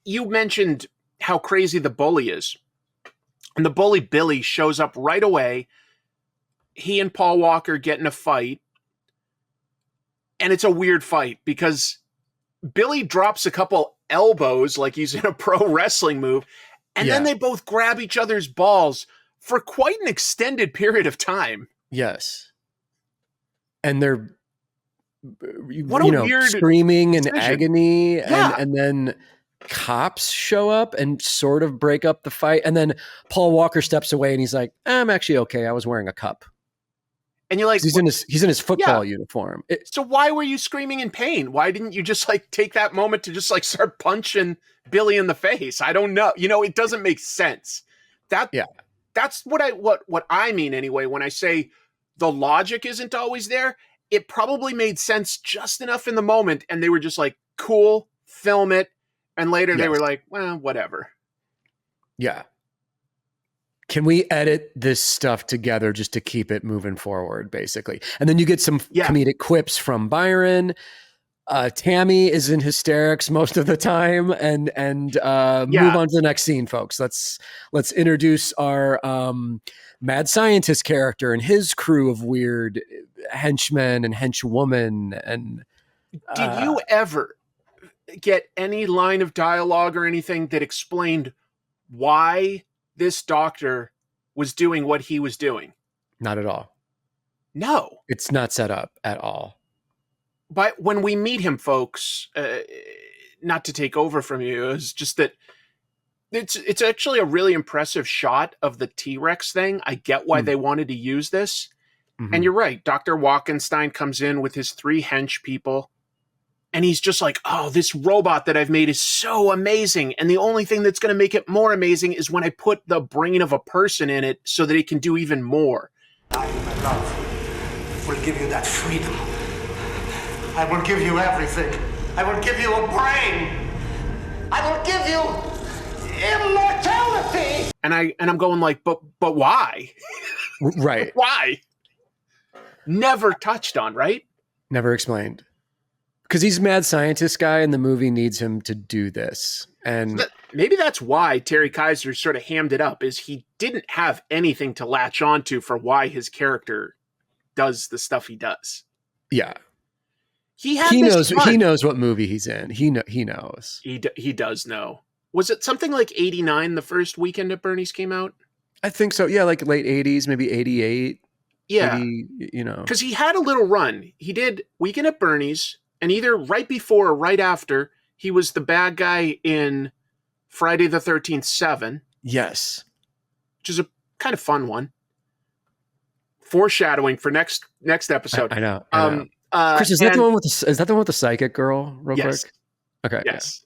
You mentioned how crazy the bully is. And the bully, Billy, shows up right away. He and Paul Walker get in a fight. And it's a weird fight because Billy drops a couple elbows like he's in a pro wrestling move. And then they both grab each other's balls for quite an extended period of time. Yes. And they're weird screaming in decision. Agony. And then cops show up and sort of break up the fight. And then Paul Walker steps away and he's like, I'm actually okay. I was wearing a cup. And you're like, He's in his football uniform. So why were you screaming in pain? Why didn't you just like take that moment to just like start punching Billy in the face? I don't know. It doesn't make sense. That's what I mean anyway when I say the logic isn't always there. It probably made sense just enough in the moment, and they were just like, cool, film it, and later they were like, well, whatever. Yeah. Can we edit this stuff together just to keep it moving forward, basically? And then you get some comedic quips from Byron. Tammy is in hysterics most of the time, and move on to the next scene, folks. Let's introduce our mad scientist character and his crew of weird henchmen and henchwomen. And did you ever get any line of dialogue or anything that explained why this doctor was doing what he was doing? Not at all. No, it's not set up at all. But when we meet him, folks, not to take over from you, it's just that it's actually a really impressive shot of the T-Rex thing. I get why they wanted to use this. Mm-hmm. And you're right. Dr. Walkenstein comes in with his 3 hench people. And he's just like, oh, this robot that I've made is so amazing. And the only thing that's going to make it more amazing is when I put the brain of a person in it so that it can do even more. I, my love, will give you that freedom. I will give you everything. I will give you a brain. I will give you immortality. And I'm going like, but why? Right. Why? Never touched on, right? Never explained. Because he's a mad scientist guy, and the movie needs him to do this. And maybe that's why Terry Kaiser sort of hammed it up, is he didn't have anything to latch onto for why his character does the stuff he does. Yeah. He knows what movie he's in. He knows. He does know. Was it something like 89 the first Weekend at Bernie's came out? I think so. Yeah, like late 80s, maybe 88. Yeah. 80, Because he had a little run. He did Weekend at Bernie's, and either right before or right after, he was the bad guy in Friday the 13th 7. Yes. Which is a kind of fun one. Foreshadowing for next episode. I know. Chris, is that the one with the psychic girl? Real quick. Okay. Yes.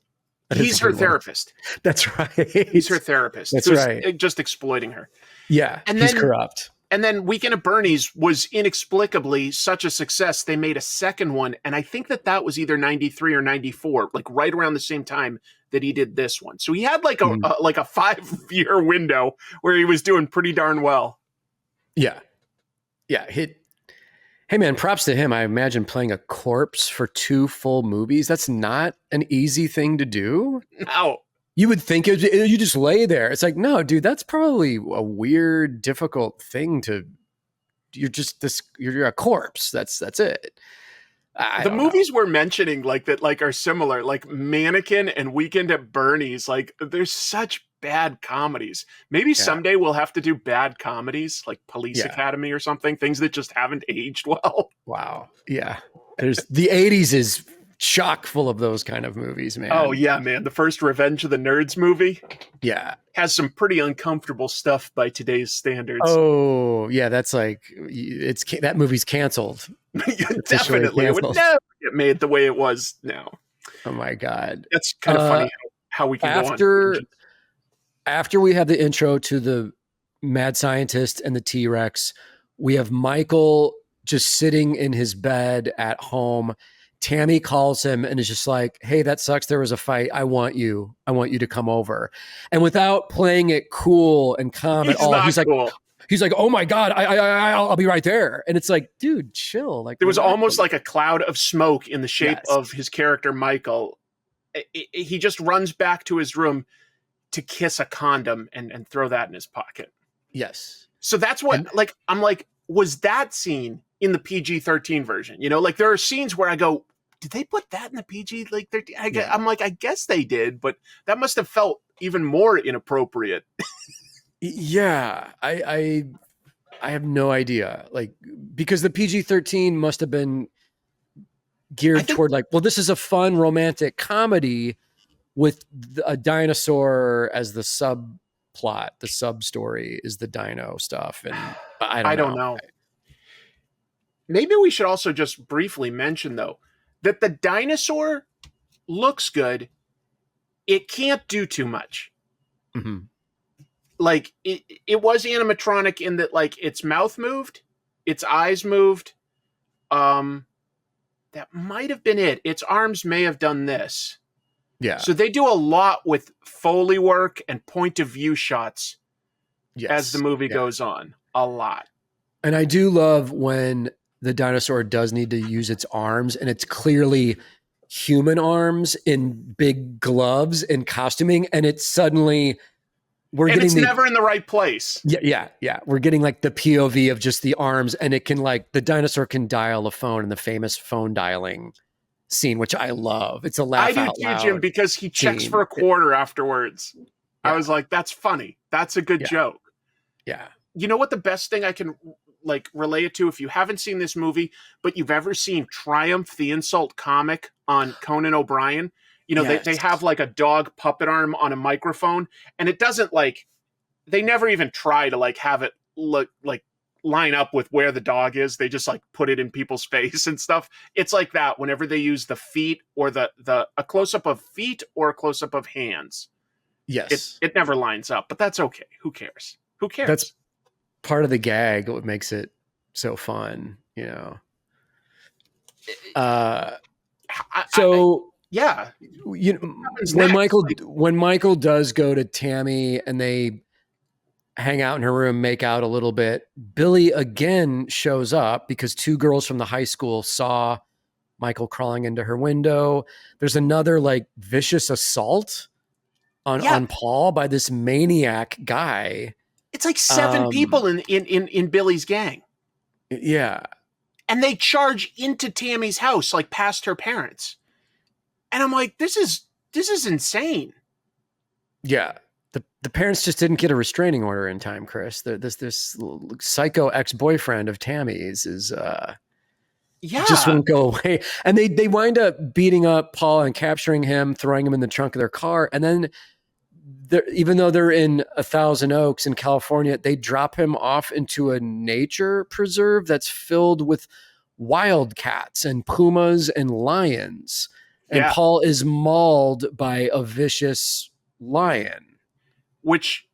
Yeah. He's her therapist. That's right. He's her therapist. That's right. Just exploiting her. Yeah. And he's corrupt. And then Weekend at Bernie's was inexplicably such a success. They made a second one. And I think that was either 93 or 94, like right around the same time that he did this one. So he had like a 5-year window where he was doing pretty darn well. Yeah. Yeah. Hey man, props to him. I imagine playing a corpse for 2 full movies. That's not an easy thing to do. No. You would think you just lay there. It's like, no, dude, that's probably a weird, difficult thing to. You're a corpse. That's it. The movies we're mentioning like that, like are similar, like Mannequin and Weekend at Bernie's. Like there's such bad comedies. Maybe someday we'll have to do bad comedies like Police Academy or something. Things that just haven't aged well. Wow. Yeah. There's the 80s is chock full of those kind of movies, man. Oh yeah, man. The first Revenge of the Nerds movie. Yeah. Has some pretty uncomfortable stuff by today's standards. Oh yeah. That's like, that movie's canceled. Definitely. It would never get made the way it was now. Oh my God. That's kind of funny how we can go on. After we have the intro to the mad scientist and the T-Rex, we have Michael just sitting in his bed at home. Tammy calls him and is just like, hey, that sucks. There was a fight. I want you to come over. And without playing it cool and calm at all, he's like, oh my God, I'll be right there. And it's like, dude, chill. Like there was almost like a cloud of smoke in the shape of his character, Michael. He just runs back to his room to kiss a condom and throw that in his pocket. Yes. So that's what, I'm like, was that scene in the PG-13 version? Like there are scenes where I go, did they put that in the PG? Like, I'm like, I guess they did, but that must have felt even more inappropriate. Yeah. I have no idea. Like, because the PG-13 must have been geared toward like, well, this is a fun romantic comedy with a dinosaur as the subplot. The sub story is the dino stuff. And I don't know. Maybe we should also just briefly mention, though, that the dinosaur looks good. It can't do too much. Mm-hmm. Like, it was animatronic in that, like, its mouth moved, its eyes moved. That might have been it. Its arms may have done this. Yeah. So they do a lot with Foley work and point of view shots as the movie goes on. A lot. And I do love when the dinosaur does need to use its arms, and it's clearly human arms in big gloves and costuming, and it's suddenly it's never in the right place. Yeah. We're getting like the POV of just the arms, and it can like the dinosaur can dial a phone in the famous phone dialing scene, which I love. It's a laugh out loud. I do too, Jim, because he checks for a quarter afterwards. Yeah. I was like, that's funny. That's a good joke. Yeah. You know what the best thing I can like relate it to, if you haven't seen this movie, but you've ever seen Triumph the Insult comic on Conan O'Brien? You know, they have like a dog puppet arm on a microphone, and it doesn't like, they never even try to like have it look like line up with where the dog is. They just like put it in people's face and stuff. It's like that whenever they use the feet or a close-up of feet or a close-up of hands. Yes. It never lines up, but that's okay. Who cares? Who cares? That's part of the gag. What makes it so fun, you know? Yeah. You know, when Michael does go to Tammy and they hang out in her room, make out a little bit, Billy again shows up because two girls from the high school saw Michael crawling into her window. There's another like vicious assault on Paul by this maniac guy. It's like 7 people in Billy's gang. Yeah. And they charge into Tammy's house, like past her parents. And I'm like, this is insane. Yeah. The parents just didn't get a restraining order in time, Chris. This psycho ex-boyfriend of Tammy's is just won't go away. And they wind up beating up Paul and capturing him, throwing him in the trunk of their car. And then even though they're in 1,000 Oaks in California, they drop him off into a nature preserve that's filled with wildcats and pumas and lions. And Paul is mauled by a vicious lion. Which,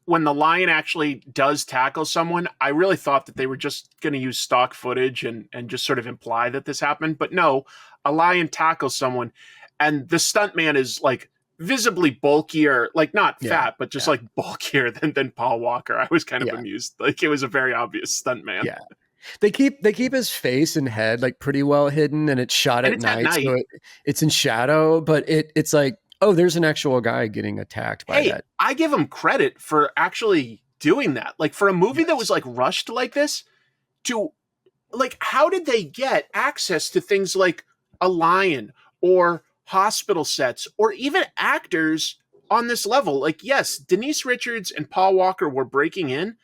when the lion actually does tackle someone, I really thought that they were just going to use stock footage and just sort of imply that this happened. But no, a lion tackles someone, and the stuntman is like visibly bulkier, like not fat, but just like bulkier than Paul Walker. I was kind of amused. Like it was a very obvious stuntman. Yeah. They keep his face and head like pretty well hidden, and it's shot at night. So it's in shadow, but it's like, oh, there's an actual guy getting attacked by that. I give him credit for actually doing that. Like for a movie that was like rushed like this, to like, how did they get access to things like a lion or hospital sets or even actors on this level? Like, yes, Denise Richards and Paul Walker were breaking in,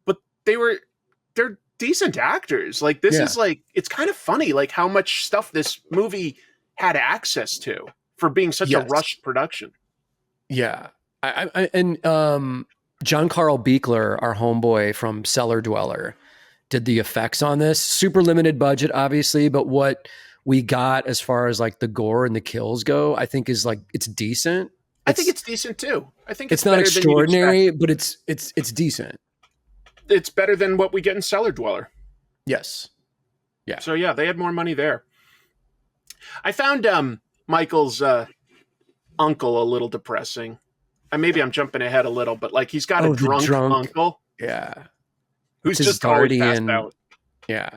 but they're decent actors. Like this is like, it's kind of funny, like how much stuff this movie had access to for being such a rushed production. Yeah. And John Carl Beekler, our homeboy from Cellar Dweller, did the effects on this. Super limited budget, obviously, but what we got as far as like the gore and the kills go, I think is like, it's decent. I think it's decent too. I think it's not extraordinary, but it's decent. It's better than what we get in Cellar Dweller. Yes. Yeah. So yeah, they had more money there. I found Michael's uncle a little depressing. Maybe I'm jumping ahead a little, but like he's got a drunk uncle. Yeah. Who's just guardian. Passed out. Yeah.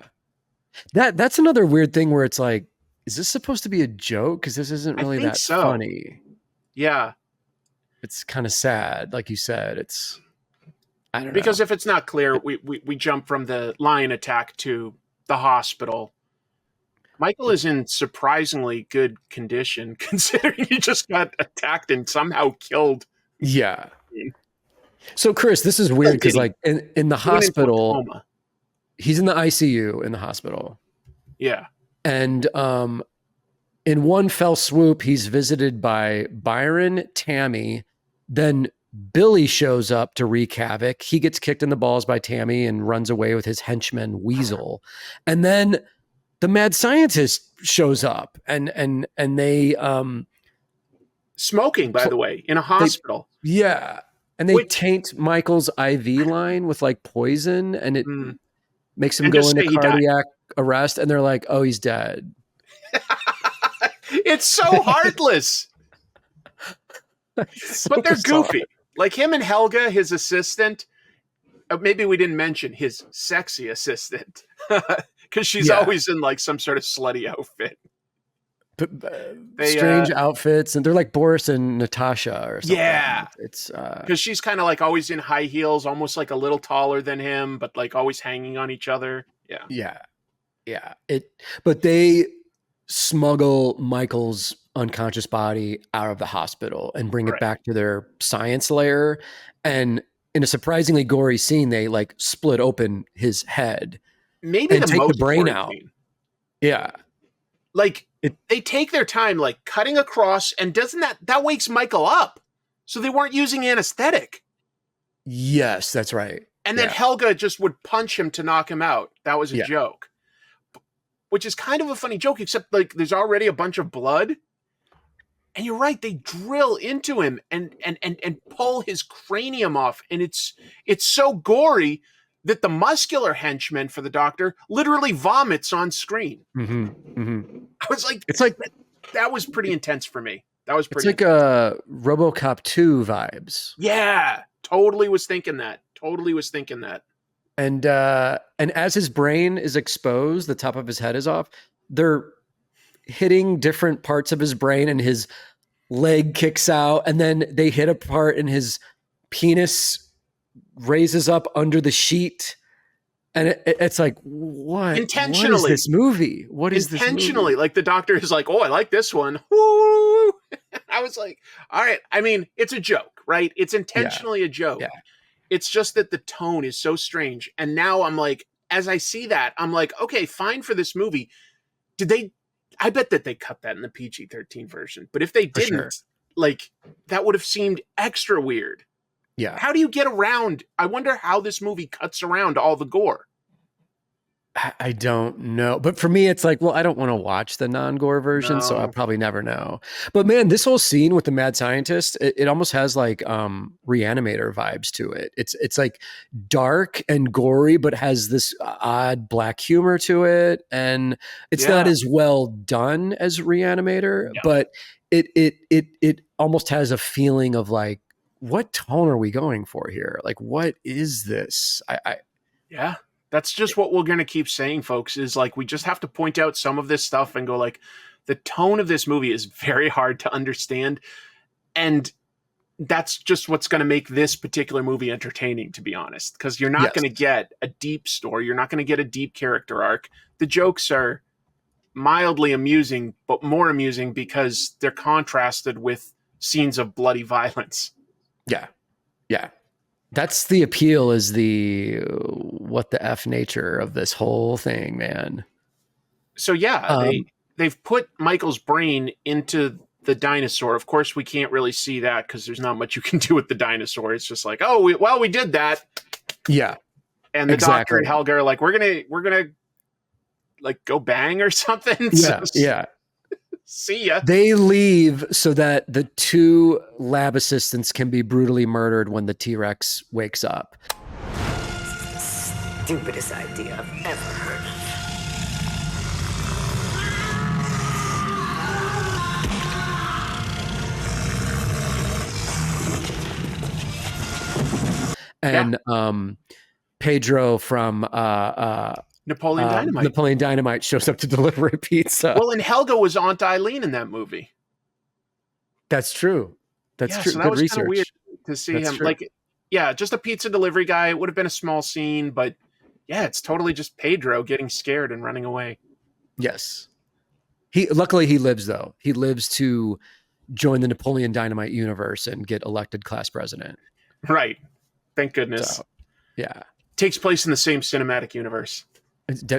That's another weird thing where it's like, is this supposed to be a joke? Because this isn't really that funny. Yeah. It's kind of sad. Like you said, I don't know. Because if it's not clear, we jump from the lion attack to the hospital. Michael is in surprisingly good condition considering he just got attacked and somehow killed. Yeah. So Chris, this is weird because like in the hospital, he's in the ICU in the hospital. Yeah. And in one fell swoop, he's visited by Byron, Tammy, then Billy shows up to wreak havoc. He gets kicked in the balls by Tammy and runs away with his henchman Weasel. And then the mad scientist shows up and they Smoking, by the way, in a hospital. And they taint Michael's IV line with like poison, and it makes him And go just into say he died. cardiac arrest, and they're like, oh, he's dead. It's so heartless. So but they're bizarre. goofy. Like him and Helga, his assistant. Maybe we didn't mention his sexy assistant. Because she's always in like some sort of slutty outfit. Strange outfits, and they're like Boris and Natasha or something. Yeah. It's because she's kind of like always in high heels, almost like a little taller than him, but like always hanging on each other. Yeah. But they smuggle Michael's unconscious body out of the hospital and bring it back to their science lair. And in a surprisingly gory scene, they like split open his head. Maybe and the take most the brain gory out. scene. Yeah. Like they take their time, like cutting across, and doesn't that wakes Michael up? So they weren't using anesthetic. Yes, that's right. And then Helga just would punch him to knock him out. That was a joke, which is kind of a funny joke, except like there's already a bunch of blood. And you're right, they drill into him and pull his cranium off, and it's so gory that the muscular henchman for the doctor literally vomits on screen. I was like, it's like that was pretty intense for me. That was pretty. It's like a RoboCop 2 vibes. Yeah, totally was thinking that. And as his brain is exposed, the top of his head is off. They're hitting different parts of his brain, and his leg kicks out, and then they hit a part, and his penis raises up under the sheet, and it's like, what? Intentionally. What is this movie? What is intentionally? This movie? Like the doctor is like, oh, I like this one. Woo! I was like, all right. I mean, it's a joke, right? It's intentionally a joke. Yeah. It's just that the tone is so strange. And now I'm like, as I see that, I'm like, okay, fine for this movie. I bet that they cut that in the PG-13 version. But if they didn't, like, that would have seemed extra weird. Yeah. How do you get around? I wonder how this movie cuts around all the gore. I don't know. But for me, it's like, well, I don't want to watch the non-gore version, so I'll probably never know. But man, this whole scene with the mad scientist, it almost has like Reanimator vibes to it. It's like dark and gory, but has this odd black humor to it. And it's not as well done as Reanimator, but it almost has a feeling of like, what tone are we going for here? Like, what is this? Yeah. That's just what we're going to keep saying, folks, is like, we just have to point out some of this stuff and go like, the tone of this movie is very hard to understand. And that's just what's going to make this particular movie entertaining, to be honest, because you're not going to get a deep story. You're not going to get a deep character arc. The jokes are mildly amusing, but more amusing because they're contrasted with scenes of bloody violence. Yeah. Yeah. That's the appeal, is the what the F nature of this whole thing, man. So they've put Michael's brain into the dinosaur. Of course, we can't really see that because there's not much you can do with the dinosaur. It's just like, we did that. Yeah. And the doctor and Helga are like, we're gonna like go bang or something. Yeah. See ya. They leave so that the two lab assistants can be brutally murdered when the T-Rex wakes up. Stupidest idea I've ever heard of. And Pedro from Napoleon Dynamite. Napoleon Dynamite shows up to deliver a pizza. Well, and Helga was Aunt Eileen in that movie. That's true. That's true. So that Good was research. kind of weird to see him. True. Like, just a pizza delivery guy. It would have been a small scene, but it's totally just Pedro getting scared and running away. Yes. Luckily he lives though. He lives to join the Napoleon Dynamite universe and get elected class president. Right. Thank goodness. So, yeah. Takes place in the same cinematic universe.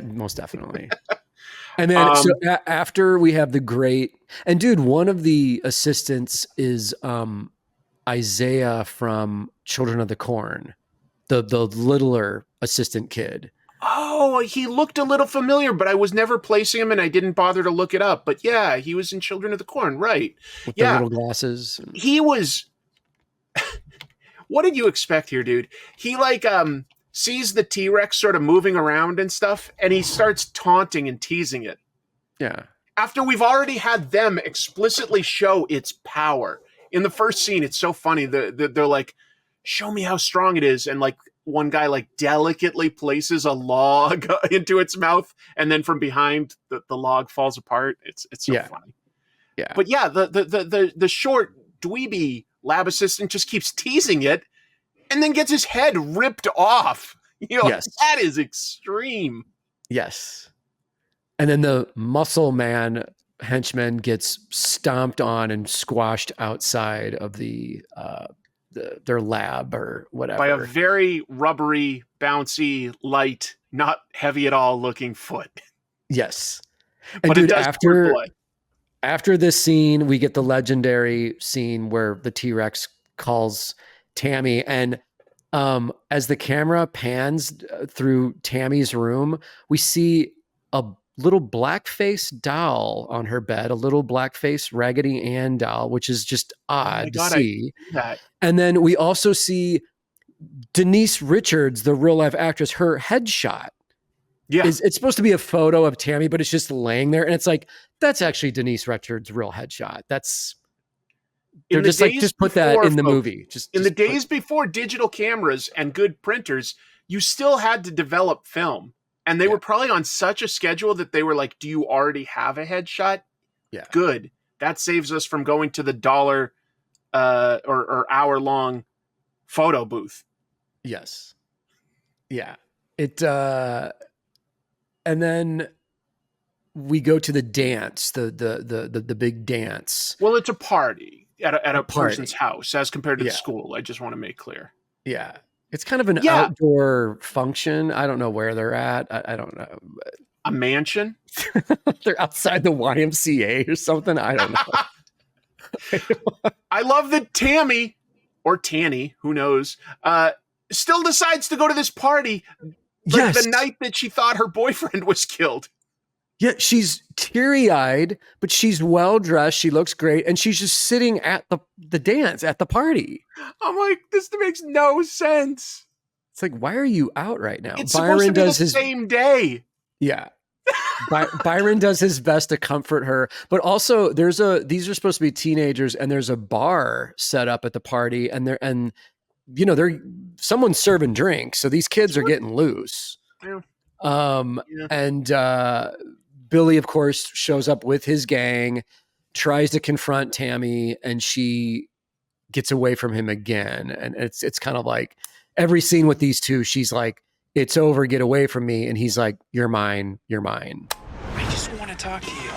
Most definitely. And then so after we have the great, and dude, one of the assistants is Isaiah from Children of the Corn, the littler assistant kid. Oh, he looked a little familiar, but I was never placing him and I didn't bother to look it up. But yeah, he was in Children of the Corn, right? With the Yeah, little glasses. he was. What did you expect here, dude? He like sees the T-Rex sort of moving around and stuff, and he starts taunting and teasing it. Yeah. After we've already had them explicitly show its power. In the first scene, it's so funny. They're like, show me how strong it is. And like one guy like delicately places a log into its mouth. And then from behind, the log falls apart. It's so funny. Yeah. But yeah, the short dweeby lab assistant just keeps teasing it and then gets his head ripped off. You know, Yes. that is extreme. Yes. And then the muscle man henchman gets stomped on and squashed outside of their lab or whatever. By a very rubbery, bouncy, light, not heavy at all looking foot. Yes. And But dude, it does squirt blood. after this scene, we get the legendary scene where the T-Rex calls Tammy, and as the camera pans through Tammy's room, we see a little blackface doll on her bed, a little blackface Raggedy Ann doll, which is just odd to see. That. And then we also see Denise Richards, the real life actress, her headshot. Yeah. It's supposed to be a photo of Tammy, but it's just laying there. And it's like, that's actually Denise Richards' real headshot. They're just like, just put that in the movie. In the days before digital cameras and good printers, you still had to develop film. And they were probably on such a schedule that they were like, do you already have a headshot? Yeah. Good. That saves us from going to the dollar or hour-long photo booth. Yes. Yeah. And then we go to the dance, the big dance. Well, it's a party at a party. person's house as compared to the school. I just want to make clear. Yeah. It's kind of an outdoor function. I don't know where they're at. I don't know. A mansion? They're outside the YMCA or something. I don't know. I love that Tammy, or Tanny, who knows, still decides to go to this party like the night that she thought her boyfriend was killed. Yeah, she's teary-eyed, but she's well-dressed. She looks great, and she's just sitting at the dance, at the party. I'm like, this makes no sense. It's like, why are you out right now? It's supposed to be the same day. Yeah. Byron does his best to comfort her, but also these are supposed to be teenagers, and there's a bar set up at the party, and someone's serving drinks, so these kids are getting loose. Yeah. And Billy, of course, shows up with his gang, tries to confront Tammy, and she gets away from him again. And it's kind of like every scene with these two, she's like, it's over, get away from me. And he's like, you're mine, you're mine. I just want to talk to you.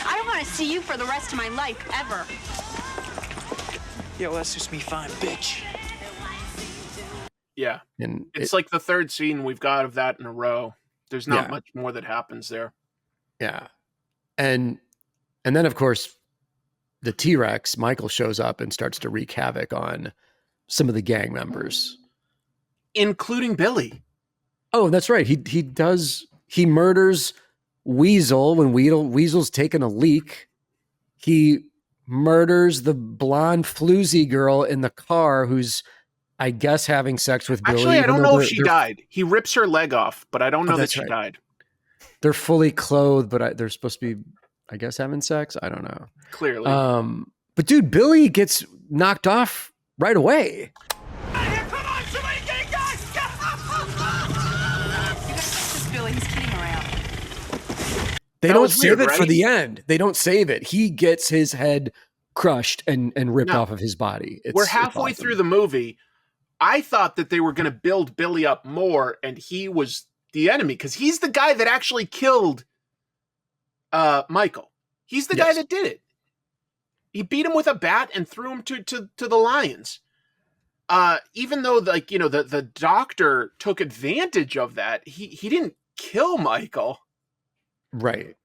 I don't want to see you for the rest of my life, ever. Yeah, well, that's just me fine, bitch. Yeah. And it's like the third scene we've got of that in a row. There's not much more that happens there. Yeah. And then, of course, the T-Rex, Michael, shows up and starts to wreak havoc on some of the gang members. Including Billy. Oh, that's right. He murders Weasel when Weasel's taking a leak. He murders the blonde floozy girl in the car who's, I guess, having sex with Billy. Actually, I don't know if she died. He rips her leg off, but I don't know that she died. They're fully clothed, but they're supposed to be, I guess, having sex. I don't know. Clearly. But dude, Billy gets knocked off right away. Billy, he's kidding around. They don't save it for the end. They don't save it. He gets his head crushed and ripped off of his body. We're halfway through the movie. I thought that they were going to build Billy up more, and he was the enemy because he's the guy that actually killed Michael. He's the guy that did it. He beat him with a bat and threw him to the lions. Even though, the doctor took advantage of that, he didn't kill Michael. Right.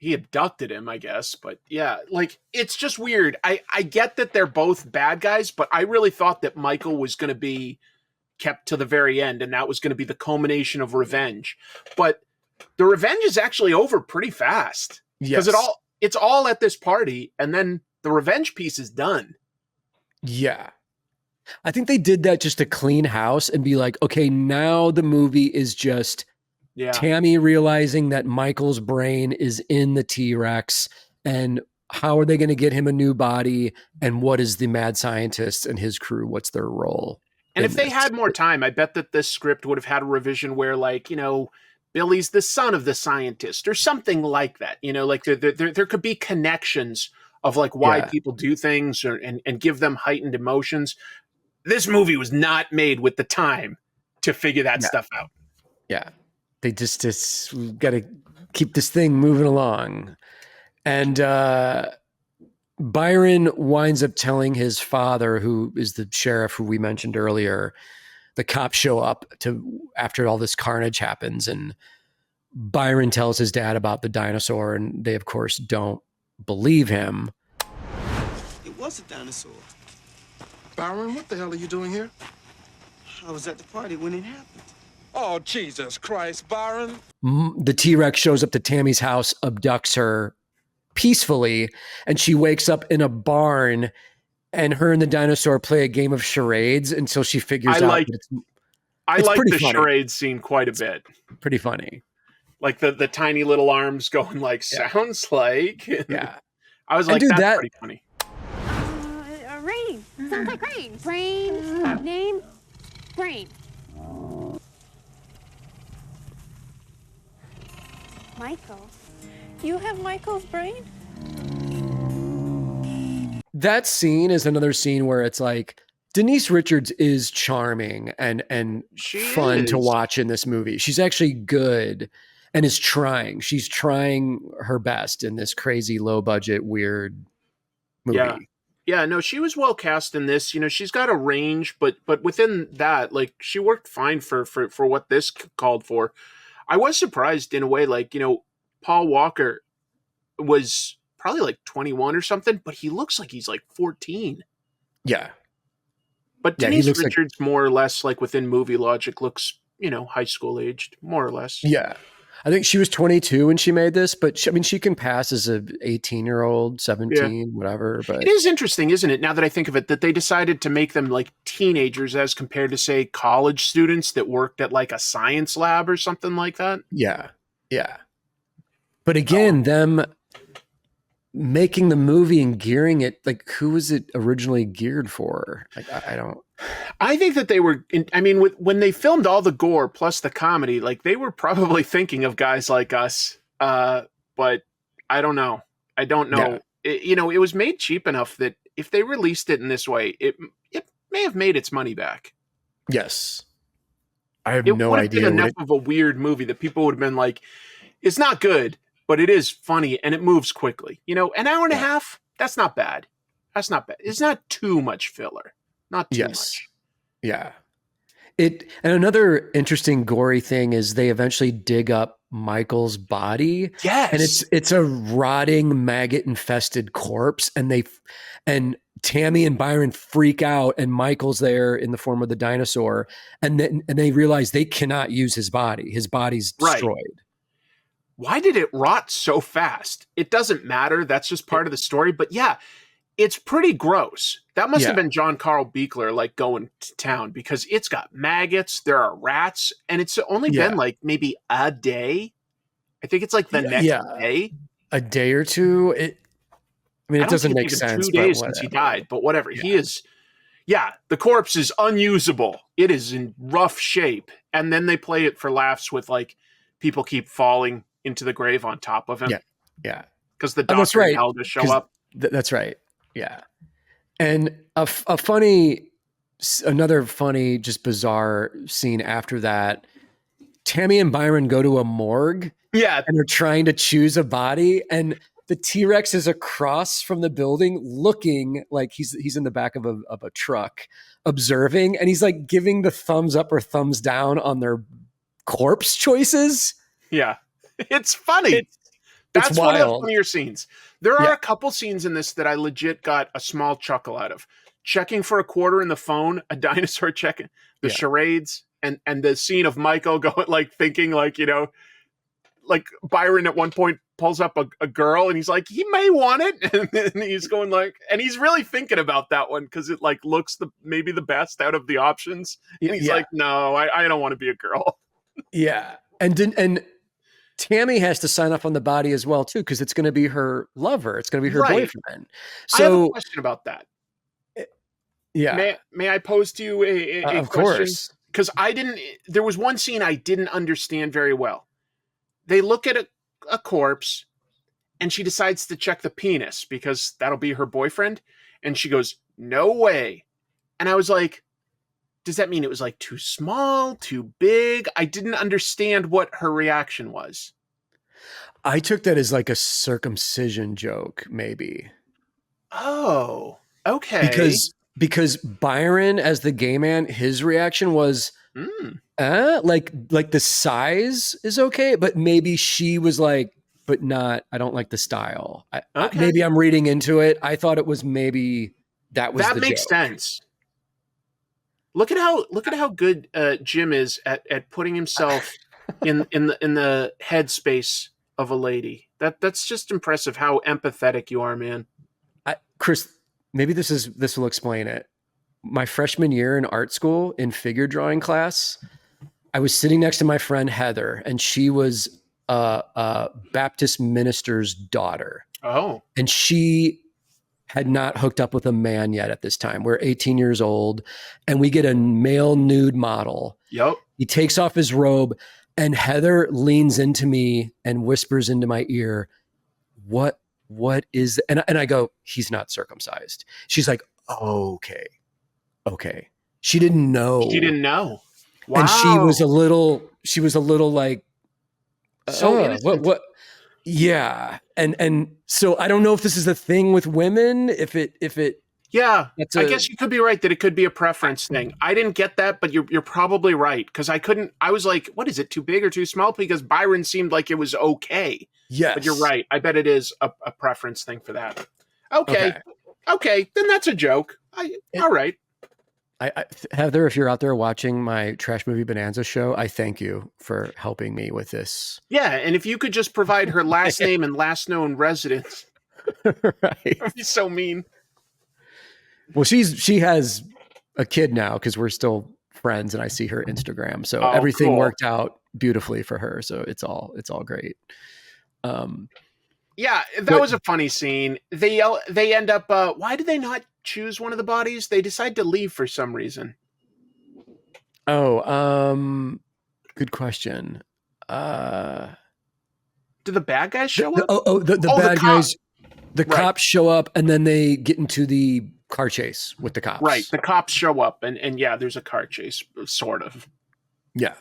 he abducted him, I guess. But yeah, like, it's just weird. I get that they're both bad guys, but I really thought that Michael was going to be kept to the very end, and that was going to be the culmination of revenge. But the revenge is actually over pretty fast. Because it's all at this party, and then the revenge piece is done. Yeah. I think they did that just to clean house and be like, okay, now the movie is just Tammy realizing that Michael's brain is in the T-Rex, and how are they going to get him a new body, and what is the mad scientist and his crew, what's their role? And if they had more time, I bet that this script would have had a revision where, like, Billy's the son of the scientist or something like that. Like there could be connections of like why people do things and give them heightened emotions. This movie was not made with the time to figure that stuff out. Yeah. They just got to keep this thing moving along. And Byron winds up telling his father, who is the sheriff who we mentioned earlier. The cops show up after all this carnage happens, and Byron tells his dad about the dinosaur, and they, of course, don't believe him. It was a dinosaur. Byron, what the hell are you doing here? I was at the party when it happened. Oh, Jesus Christ, Byron. The T-Rex shows up to Tammy's house, abducts her peacefully, and she wakes up in a barn, and her and the dinosaur play a game of charades until she figures out that I like the charade scene quite a bit. Pretty funny. Like the tiny little arms going like, sounds like. Yeah. I was like, that's pretty funny. Rain. Sounds like rain. Brain. Name. Brain. Michael. You have Michael's brain? That scene is another scene where it's like Denise Richards is charming and fun to watch in this movie. She's actually good and is trying. She's trying her best in this crazy low budget weird movie. Yeah, no, she was well cast in this. She's got a range, but within that, like, she worked fine for what this called for. I was surprised in a way, like, Paul Walker was probably like 21 or something, but he looks like he's like 14. Yeah. But Denise Richards, more or less, like within movie logic, looks, high school aged, more or less. Yeah. I think she was 22 when she made this, but she can pass as a 18-year-old, 17, whatever. But it is interesting, isn't it, now that I think of it, that they decided to make them like teenagers as compared to, say, college students that worked at like a science lab or something like that. Yeah. Yeah. But again, them making the movie and gearing it, like, who was it originally geared for? Like, I don't. I think that they were. When they filmed all the gore plus the comedy, like, they were probably thinking of guys like us. But I don't know. I don't know. Yeah. It was made cheap enough that if they released it in this way, it may have made its money back. Yes, I have no idea. Been enough of a weird movie that people would have been like, it's not good, but it is funny and it moves quickly. An hour and a half, that's not bad. That's not bad. It's not too much filler. Not too much. Yeah. And another interesting gory thing is they eventually dig up Michael's body. Yes. And it's a rotting, maggot infested corpse. And Tammy and Byron freak out, and Michael's there in the form of the dinosaur. And they realize they cannot use his body. His body's destroyed. Right. Why did it rot so fast? It doesn't matter. That's just part of the story. But yeah, it's pretty gross. That must have been John Carl Buechler, like, going to town, because it's got maggots, there are rats, and it's only been like maybe a day. I think it's like the next day. A day or two. It doesn't make sense. 2 days since he died, but whatever. Yeah. He is. Yeah, the corpse is unusable. It is in rough shape. And then they play it for laughs with, like, people keep falling into the grave on top of him. Yeah. Because the doctor and hell to show up. That's right. Yeah. And another funny, just bizarre scene after that, Tammy and Byron go to a morgue. Yeah. And they're trying to choose a body. And the T-Rex is across from the building looking like he's in the back of a truck observing. And he's like giving the thumbs up or thumbs down on their corpse choices. Yeah. It's funny. That's one of the wild. funnier scenes. There are Yeah. a couple scenes in this that I legit got a small chuckle out of. Checking for a quarter in the phone, a dinosaur checking, the Yeah. charades, and the scene of Michael going like thinking like, like Byron at one point pulls up a girl and he's like, he may want it. And then he's going like, and he's really thinking about that one because it like looks maybe the best out of the options. And he's like, no, I don't want to be a girl. Yeah. And Tammy has to sign up on the body as well, too, because it's going to be her lover. It's going to be her boyfriend. I have a So, question about that. yeah. May I pose to you a of question? course. Because there was one scene I didn't understand very well. They look at a corpse and she decides to check the penis because that'll be her boyfriend. And she goes, no way. And I was like, does that mean it was like too small, too big? I didn't understand what her reaction was. I took that as like a circumcision joke, maybe. Oh, okay. Because Byron, as the gay man, his reaction was, like the size is okay, but maybe she was like, but not, I don't like the style. Maybe I'm reading into it. I thought it was maybe that makes sense. Look at how good Jim is at putting himself in the headspace of a lady. That's just impressive how empathetic you are, man. Chris, maybe this will explain it. My freshman year in art school in figure drawing class, I was sitting next to my friend Heather, and she was a Baptist minister's daughter. Oh, and she had not hooked up with a man yet at this time. We're 18 years old, and we get a male nude model. Yep. He takes off his robe, and Heather leans into me and whispers into my ear, what is, and I go, he's not circumcised. She's like, okay. She didn't know. Wow. And she was a little like, so what? Yeah. And so I don't know if this is a thing with women, if it, yeah, I guess you could be right that it could be a preference thing. I didn't get that, but you're probably right. Cause I was like, what is it, too big or too small? Because Byron seemed like it was okay. Yes. But you're right. I bet it is a preference thing for that. Okay. Then that's a joke. All right. Heather, if you're out there watching my Trash Movie Bonanza show, I thank you for helping me with this. Yeah, and if you could just provide her last name and last known residence. Right. That'd be so mean. Well, she has a kid now because we're still friends and I see her Instagram. So everything worked out beautifully for her. So it's all great. Yeah, that was a funny scene. They end up, why did they not choose one of the bodies? They decide to leave for some reason. Oh, good question. Do the bad guys show up? The bad guys, the cops show up and then they get into the car chase with the cops. Right, the cops show up and yeah, there's a car chase, sort of. Yeah.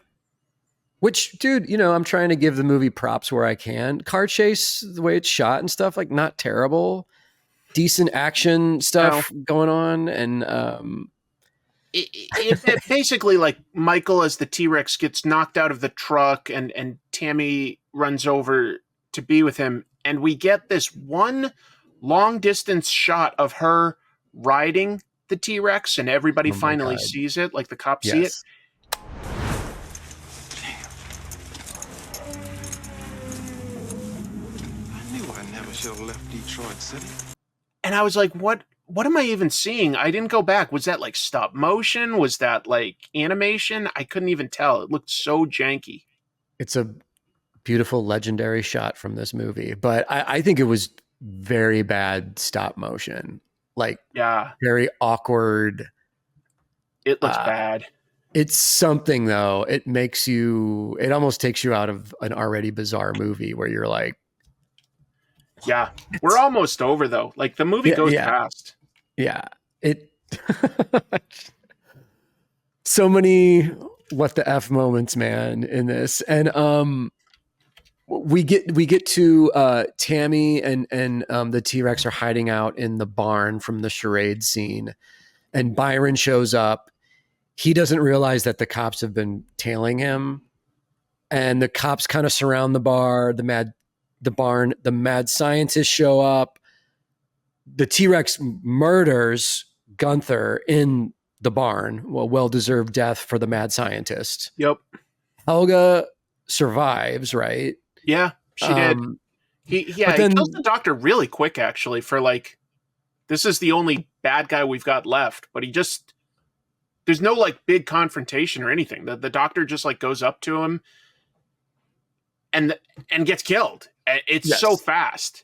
Which, dude, I'm trying to give the movie props where I can. Car chase, the way it's shot and stuff, like not terrible. Decent action stuff going on. And it basically, like, Michael as the T-Rex gets knocked out of the truck and Tammy runs over to be with him. And we get this one long distance shot of her riding the T-Rex and everybody finally sees it. Like the cops see it. Should have left Detroit City. And I was like, what am I even seeing? I didn't go back. Was that like stop motion? Was that like animation? I couldn't even tell. It looked so janky. It's a beautiful, legendary shot from this movie, but I think it was very bad stop motion. Like, very awkward. It looks bad. It's something though. It almost takes you out of an already bizarre movie where you're like, yeah, we're almost over though. Like the movie goes fast. Yeah, so many what the F moments, man, in this. And we get to Tammy and the T-Rex are hiding out in the barn from the charade scene, and Byron shows up. He doesn't realize that the cops have been tailing him, and the cops kind of surround the bar. The the barn. The mad scientists show up. The T-Rex murders Gunther in the barn. Well-deserved death for the mad scientist. Yep. Helga survives, right? Yeah, she did. He kills the doctor really quick, actually, for like, this is the only bad guy we've got left, but there's no like big confrontation or anything. The doctor just like goes up to him and gets killed. It's so fast.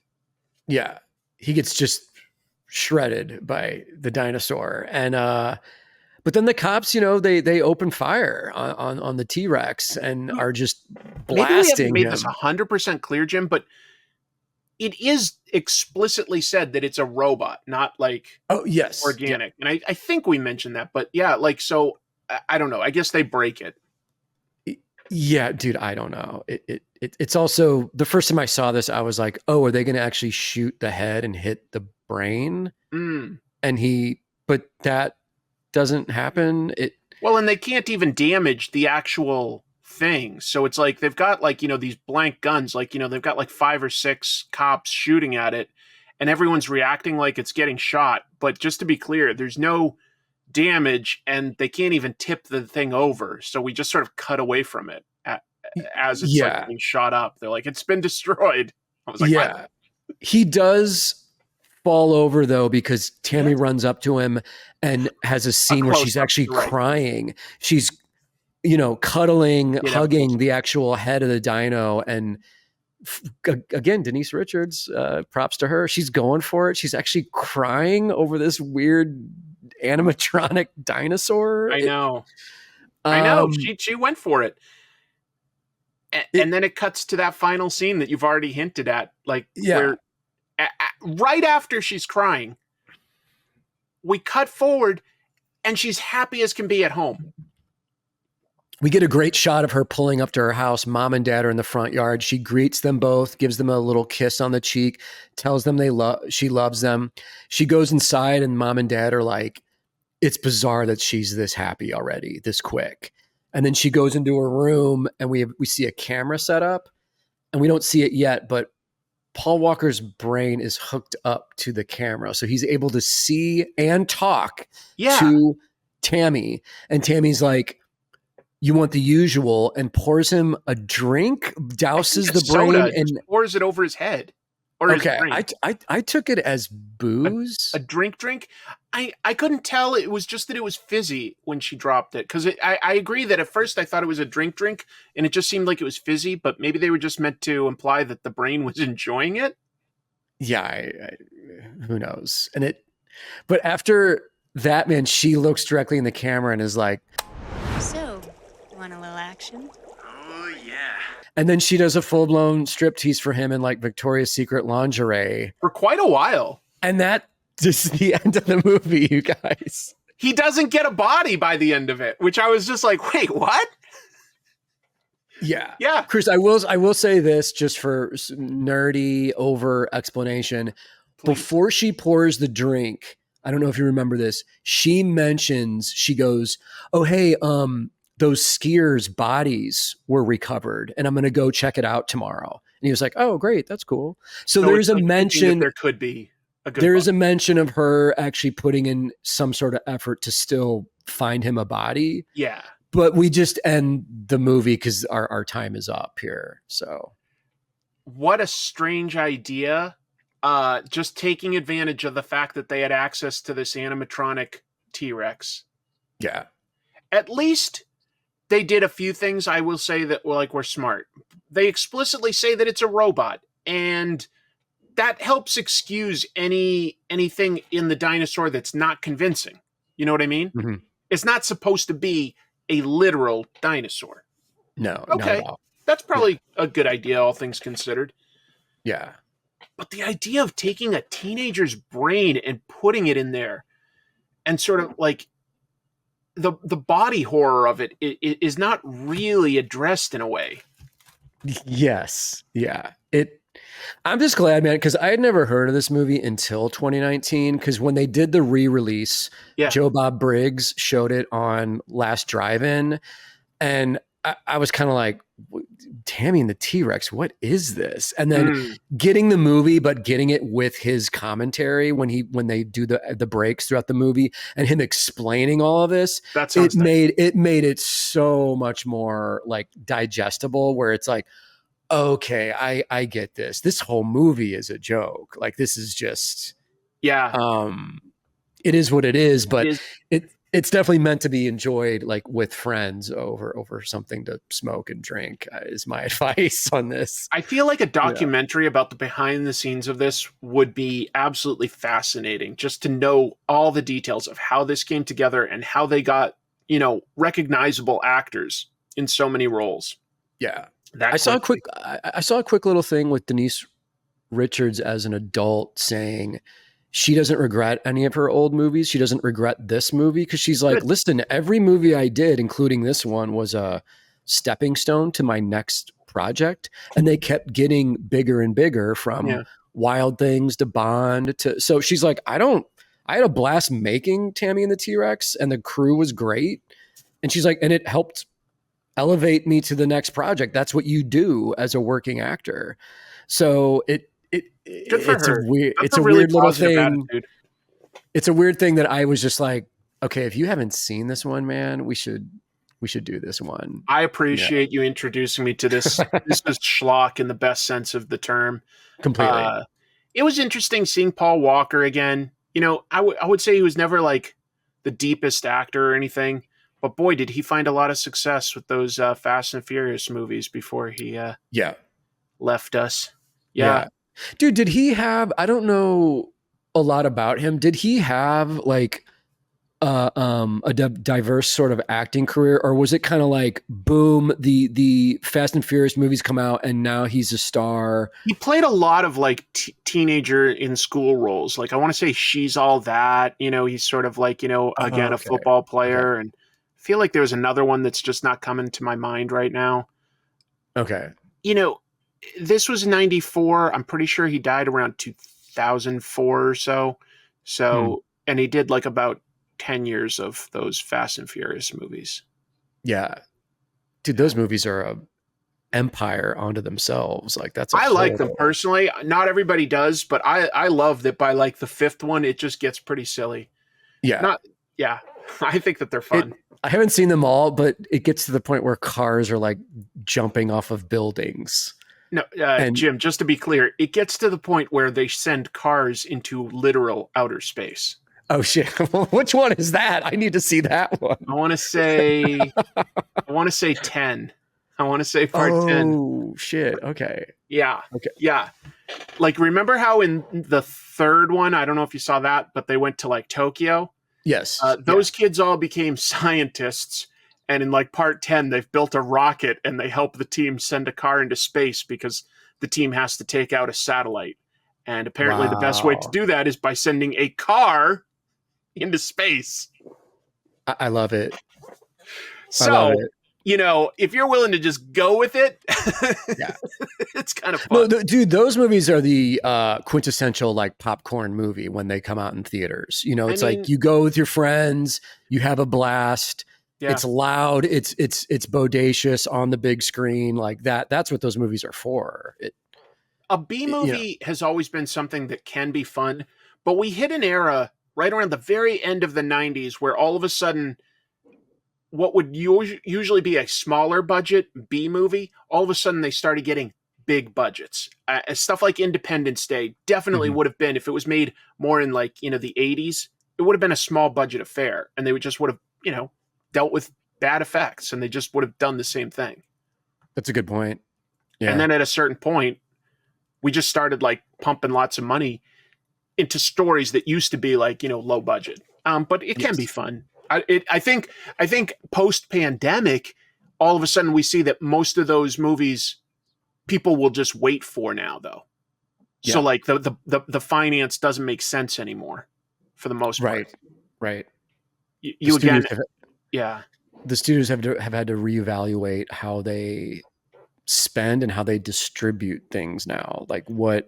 Yeah. He gets just shredded by the dinosaur. And but then the cops, they open fire on the T-Rex and are just blasting. Maybe we haven't made this 100% clear, Jim, but it is explicitly said that it's a robot, not like organic. Yeah. And I think we mentioned that, but yeah, like, so I don't know. I guess they break it. Yeah, dude, I don't know. It's also, the first time I saw this, I was like, oh, are they going to actually shoot the head and hit the brain? Mm. But that doesn't happen. Well, and they can't even damage the actual thing. So it's like, they've got like, these blank guns, like, they've got like 5 or 6 cops shooting at it and everyone's reacting like it's getting shot. But just to be clear, there's no damage and they can't even tip the thing over. So we just sort of cut away from it as it's like being shot up. They're like, it's been destroyed. I was like, what? He does fall over though, because Tammy runs up to him and has a scene where she's actually crying. She's, cuddling, hugging the actual head of the dino. And again, Denise Richards, props to her. She's going for it. She's actually crying over this weird animatronic dinosaur. I know. She went for it. And then it cuts to that final scene that you've already hinted at. Like, where right after she's crying, we cut forward and she's happy as can be at home. We get a great shot of her pulling up to her house. Mom and dad are in the front yard. She greets them both, gives them a little kiss on the cheek, tells them she loves them. She goes inside and mom and dad are like, it's bizarre that she's this happy already, this quick. And then she goes into her room and we see a camera set up and we don't see it yet, but Paul Walker's brain is hooked up to the camera. So he's able to see and talk to Tammy. And Tammy's like, you want the usual, and pours him a drink, douses the brain and pours it over his head. Or okay, I took it as booze. A drink. I couldn't tell. It was just that it was fizzy when she dropped it. Because I agree that at first I thought it was a drink, and it just seemed like it was fizzy. But maybe they were just meant to imply that the brain was enjoying it. Yeah, who knows? But after that, man, she looks directly in the camera and is like, "So, you want a little action?" Oh yeah. And then she does a full-blown striptease for him in like Victoria's Secret lingerie. For quite a while. And that is the end of the movie, you guys. He doesn't get a body by the end of it, which I was just like, wait, what? Yeah. Yeah. Chris, I will say this just for nerdy over explanation. Please. Before she pours the drink, I don't know if you remember this, she goes, oh, hey, those skiers' bodies were recovered and I'm going to go check it out tomorrow. And he was like, oh, great. That's cool. So there's a mention. There could be a good There is a mention of her actually putting in some sort of effort to still find him a body. Yeah. But we just end the movie because our time is up here. So what a strange idea. Just taking advantage of the fact that they had access to this animatronic T-Rex. Yeah. At least they did a few things I will say that were smart. They explicitly say that it's a robot, and that helps excuse anything in the dinosaur that's not convincing. You know what I mean? Mm-hmm. It's not supposed to be a literal dinosaur. No. Okay. Not at all. That's probably a good idea, all things considered. Yeah. But the idea of taking a teenager's brain and putting it in there and sort of like the body horror of it is not really addressed in a way. Yes. Yeah. I'm just glad, man, because I had never heard of this movie until 2019. Because when they did the re-release, Joe Bob Briggs showed it on Last Drive-In, and I was kind of like, Tammy and the T-Rex, what is this? And then Mm. getting the movie, but getting it with his commentary when they do the breaks throughout the movie and him explaining all of this, That sounds nice. it made it so much more like digestible, where it's like, okay, I get this. This whole movie is a joke. Like, this is just, Yeah. it is what it is, but Is- it's definitely meant to be enjoyed like with friends over something to smoke and drink, is my advice on this. I feel like a documentary about the behind the scenes of this would be absolutely fascinating, just to know all the details of how this came together and how they got, recognizable actors in so many roles. Yeah. That I saw quickly. I saw a quick little thing with Denise Richards as an adult saying she doesn't regret any of her old movies. She doesn't regret this movie because she's like, Good. listen, every movie I did, including this one, was a stepping stone to my next project. And they kept getting bigger and bigger, from Wild Things to Bond to, so she's like, I had a blast making Tammy and the T-Rex, and the crew was great. And she's like, and it helped elevate me to the next project. That's what you do as a working actor. So Good for it's her. a weird, That's it's a a really weird little positive thing. attitude. It's a weird thing that I was just like, okay, if you haven't seen this one, man, we should do this one. I appreciate you introducing me to this. This is schlock in the best sense of the term. Completely. It was interesting seeing Paul Walker again. I would say he was never like the deepest actor or anything, but boy, did he find a lot of success with those Fast and Furious movies before he left us. Yeah. Dude, did he have, I don't know a lot about him. Did he have like a diverse sort of acting career, or was it kind of like, boom, the Fast and Furious movies come out and now he's a star? He played a lot of like teenager in school roles. Like, I want to say She's All That, he's sort of like, again, a football player. And I feel like there was another one that's just not coming to my mind right now. Okay. This was 94. I'm pretty sure he died around 2004 or so. So, and he did like about 10 years of those Fast and Furious movies. Yeah. Dude, those movies are a empire onto themselves. Like, that's I like them personally. Not everybody does, but I love that by like the fifth one, it just gets pretty silly. Yeah. I think that they're fun. I haven't seen them all, but it gets to the point where cars are like jumping off of buildings. No, Jim, just to be clear, it gets to the point where they send cars into literal outer space. Oh shit! Which one is that? I need to see that one. I want to say 10. I want to say part 10. Oh shit! Okay. Yeah. Okay. Yeah. Like, remember how in the third one, I don't know if you saw that, but they went to like Tokyo. Yes. Those kids all became scientists. And in like part 10, they've built a rocket and they help the team send a car into space because the team has to take out a satellite. And apparently the best way to do that is by sending a car into space. I love it. So, if you're willing to just go with it, it's kind of fun. No, dude, those movies are the quintessential like popcorn movie when they come out in theaters. It's like you go with your friends, you have a blast. Yeah. It's loud. It's bodacious on the big screen like that. That's what those movies are for. A B movie has always been something that can be fun, but we hit an era right around the very end of the 90s where all of a sudden what would usually be a smaller budget B movie, all of a sudden they started getting big budgets. Stuff like Independence Day definitely would have been, if it was made more in like, the 80s, it would have been a small budget affair and they would have, dealt with bad effects and they just would have done the same thing. That's a good point. Yeah. And then at a certain point, we just started like pumping lots of money into stories that used to be like, low budget. But it can be fun. I think post pandemic, all of a sudden we see that most of those movies people will just wait for now though. Yeah. So like the finance doesn't make sense anymore for the most part. Right. You again. Yeah. The studios have had to reevaluate how they spend and how they distribute things now. Like what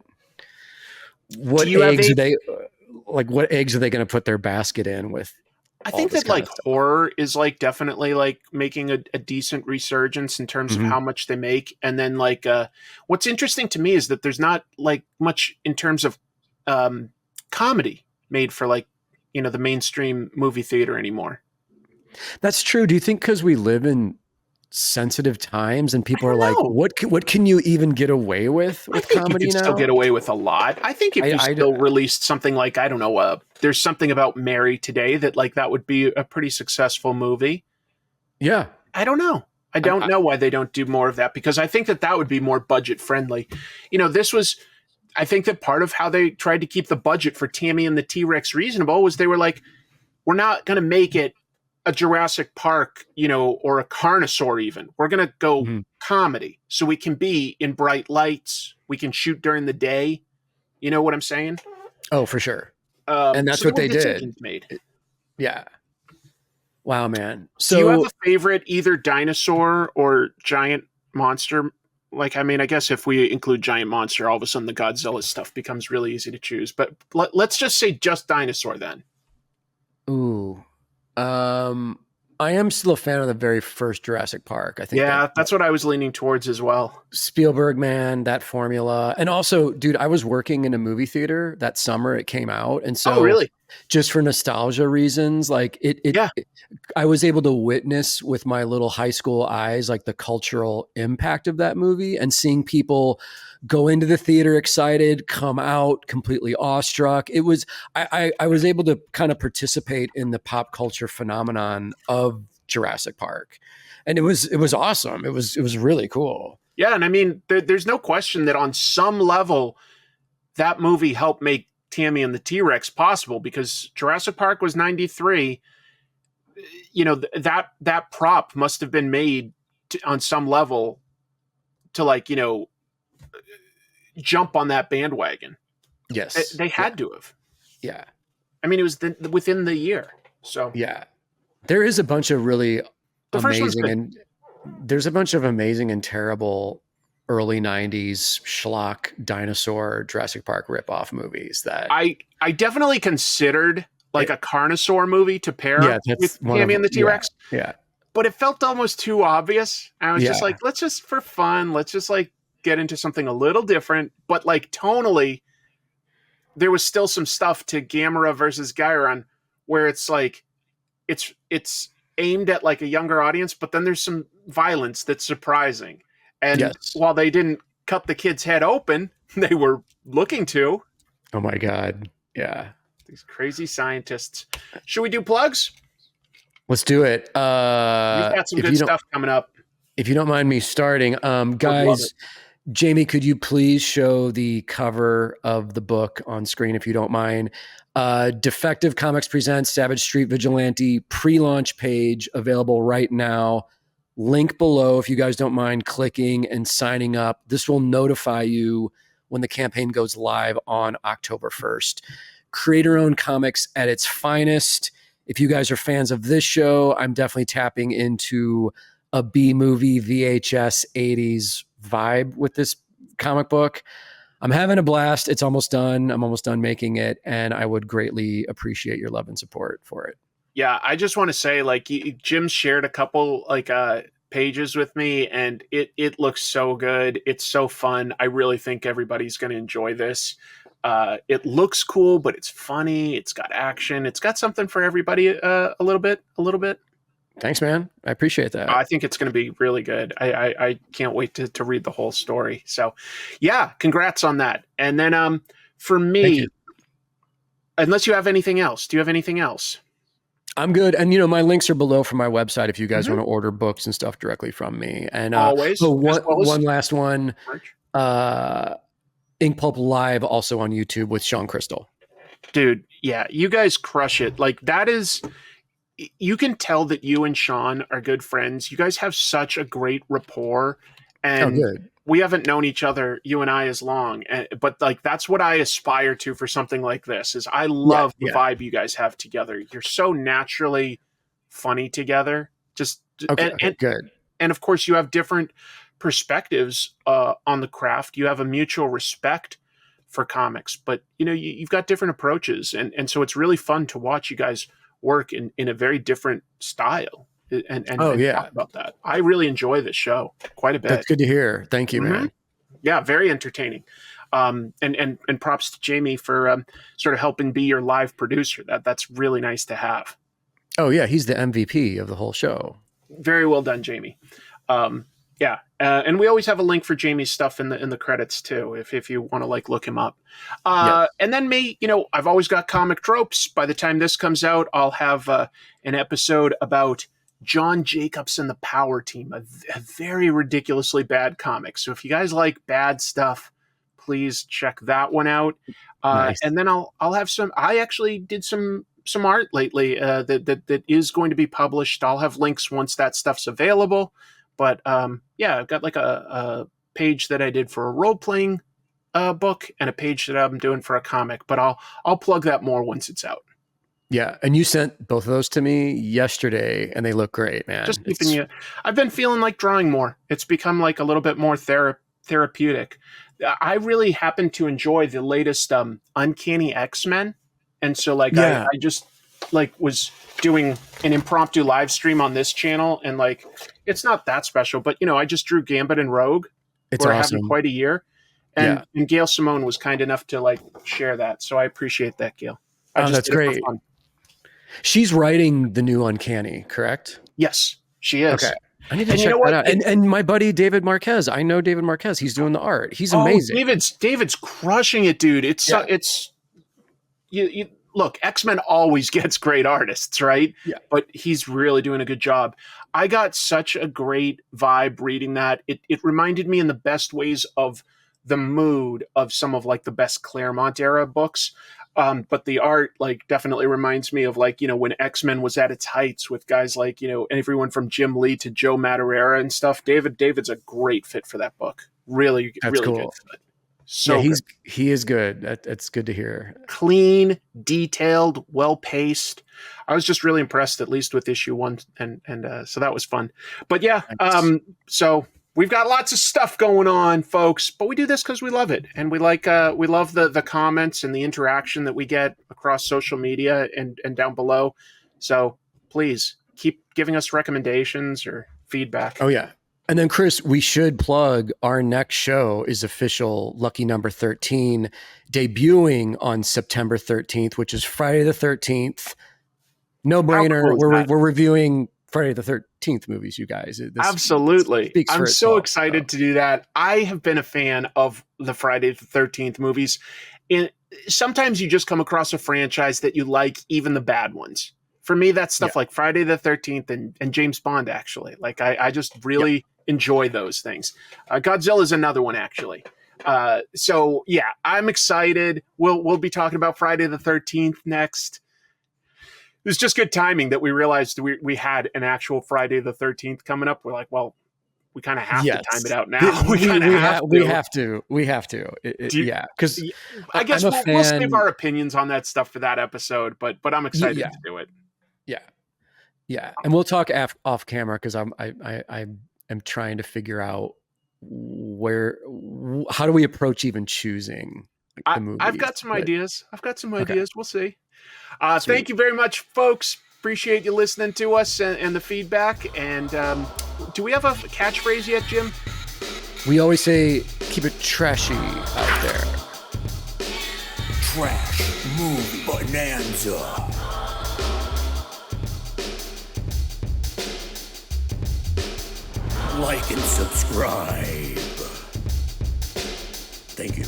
eggs are they going to put their basket in with? I all think this that kind like of stuff. horror is like definitely like making a decent resurgence in terms of Mhm. how much they make. And then like what's interesting to me is that there's not like much in terms of um, comedy made for like, you know, the mainstream movie theater anymore. That's true. Do you think because we live in sensitive times and people are don't like, know. what can you even get away with I think you comedy could still now? get away with a lot. I think if you I still released something like, I don't know, there's something about Mary today that like that would be a pretty successful movie. yeah. I don't know. I don't know why they don't do more of that because I think that that would be more budget friendly. You know, I think that part of how they tried to keep the budget for Tammy and the T-Rex reasonable was they were like, we're not going to make it a Jurassic Park, you know, or a Carnosaur even. We're going to go Mhm. comedy so we can be in bright lights. We can shoot during the day. You know what I'm saying? Oh, for sure. And that's So there what were they did. decisions made. Yeah. Wow, man. Do you have So a favorite either dinosaur or giant monster? Like, I mean, I guess if we include giant monster, all of a sudden the Godzilla stuff becomes really easy to choose. But let's just say just dinosaur then. ooh. I am still a fan of the very first Jurassic Park. I think Yeah, that's what I was leaning towards as well. Spielberg, man, that formula. And also, dude, I was working in a movie theater that summer it came out. And so Oh, really? just for nostalgia reasons, like I was able to witness with my little high school eyes, like the cultural impact of that movie and seeing people go into the theater excited, come out completely awestruck. It was, I was able to kind of participate in the pop culture phenomenon of Jurassic Park. And it was awesome. It was really cool. Yeah, and I mean, there's no question that on some level, that movie helped make Tammy and the T-Rex possible because Jurassic Park was 93. You know, that prop must have been made on some level to like, you know, jump on that bandwagon. Yes. They had to have. Yeah. I mean, it was within the year. So yeah, there is a bunch of really The first one's amazing good. and there's a bunch of amazing and terrible early 90s schlock dinosaur Jurassic Park ripoff movies that I definitely considered like a Carnosaur movie to pair with Tammy and the T-Rex. Yeah. But it felt almost too obvious. I was just Yeah. like, let's just for fun, let's just like get into something a little different. But like tonally, there was still some stuff to Gamera versus Guiron where it's like it's aimed at like a younger audience, but then there's some violence that's surprising. And Yes. while they didn't cut the kid's head open, they were looking to. Oh my God. Yeah. These crazy scientists. Should we do plugs? Let's do it. We've got some if good you don't- stuff coming up. If you don't mind me starting, love guys, it. Jamie, could you please show the cover of the book on screen if you don't mind? Defective Comics presents Savage Street Vigilante pre-launch page available right now. Link below if you guys don't mind clicking and signing up. This will notify you when the campaign goes live on October 1st. Creator-owned comics at its finest. If you guys are fans of this show, I'm definitely tapping into a B-movie VHS 80s vibe with this comic book. I'm having a blast. It's almost done. I'm almost done making it, and I would greatly appreciate your love and support for it. Yeah, I just want to say, like, Jim shared a couple like pages with me, and it looks so good. It's so fun. I really think everybody's going to enjoy this. It looks cool, but it's funny. It's got action. It's got something for everybody. A little bit. Thanks, man. I appreciate that. I think it's going to be really good. I can't wait to read the whole story. So, yeah, congrats on that. And then for me, unless you have anything else, do you have anything else? I'm good. And, my links are below from my website if you guys want to order books and stuff directly from me. And always. One last one. Ink Pulp Live also on YouTube with Sean Crystal. Dude, yeah, you guys crush it. Like, that is... You can tell that you and Sean are good friends. You guys have such a great rapport, and we haven't known each other, you and I, as long. But like, that's what I aspire to for something like this. Is I love the vibe you guys have together. You're so naturally funny together. Just good. And of course, you have different perspectives on the craft. You have a mutual respect for comics, but you've got different approaches, and so it's really fun to watch you guys work in a very different style. And yeah, talk about that. I really enjoy this show quite a bit. That's good to hear. Thank you, man. Yeah, very entertaining. And props to Jamie for sort of helping be your live producer. That's really nice to have. Oh yeah, he's the MVP of the whole show. Very well done, Jamie. Yeah, and we always have a link for Jamie's stuff in the credits too, if you want to like look him up. And then me, I've always got comic tropes. By the time this comes out, I'll have an episode about John Jacobs and the Power Team, a very ridiculously bad comic. So if you guys like bad stuff, please check that one out. Nice. And then I'll have some. I actually did some art lately that is going to be published. I'll have links once that stuff's available. But I've got like a page that I did for a role-playing book and a page that I'm doing for a comic. But I'll plug that more once it's out. Yeah, and you sent both of those to me yesterday, and they look great, man. Just keeping you. I've been feeling like drawing more. It's become like a little bit more therapeutic. I really happen to enjoy the latest Uncanny X-Men, and so like I just like was doing an impromptu live stream on this channel, and like it's not that special, but I just drew Gambit and Rogue. It's We're awesome. having quite a year, and Gail Simone was kind enough to like share that, so I appreciate that, Gail. That's great. She's writing the new Uncanny, correct? Yes, she is. Okay. I need to check that out. And my buddy David Marquez, I know David Marquez. He's doing the art. He's amazing. David's crushing it, dude. You look, X-Men always gets great artists, right? Yeah. But he's really doing a good job. I got such a great vibe reading that. It reminded me in the best ways of the mood of some of like the best Claremont era books. But the art like definitely reminds me of like, when X-Men was at its heights with guys like, everyone from Jim Lee to Joe Madureira and stuff. David's a great fit for that book. Really That's cool. Good fit. So he is good. That's good to hear. Clean, detailed, well paced. I was just really impressed, at least with issue 1, and so that was fun. But yeah, so we've got lots of stuff going on, folks, but we do this because we love it, and we love the comments and the interaction that we get across social media and down below. So please keep giving us recommendations or feedback. Oh yeah. And then Chris, we should plug our next show is official Lucky Number 13, debuting on September 13th, which is Friday the 13th. No brainer. Cool we're reviewing Friday the 13th movies, you guys. Absolutely. I'm so excited to do that. I have been a fan of the Friday the 13th movies. Sometimes you just come across a franchise that you like, even the bad ones. For me, that's stuff like Friday the 13th and James Bond, actually. Like, I just really enjoy those things. Godzilla is another one, actually. So, yeah, I'm excited. We'll be talking about Friday the 13th next. It was just good timing that we realized we had an actual Friday the 13th coming up. We're like, well, we kind of have to time it out now. We have to. Because I guess we'll save our opinions on that stuff for that episode, but I'm excited to do it. Yeah, and we'll talk off camera because I am trying to figure out how do we approach even choosing the movies. I've got some ideas. We'll see. Thank you very much, folks. Appreciate you listening to us and the feedback. And do we have a catchphrase yet, Jim? We always say, keep it trashy out there. Trash Movie Bonanza. Like and subscribe. Thank you.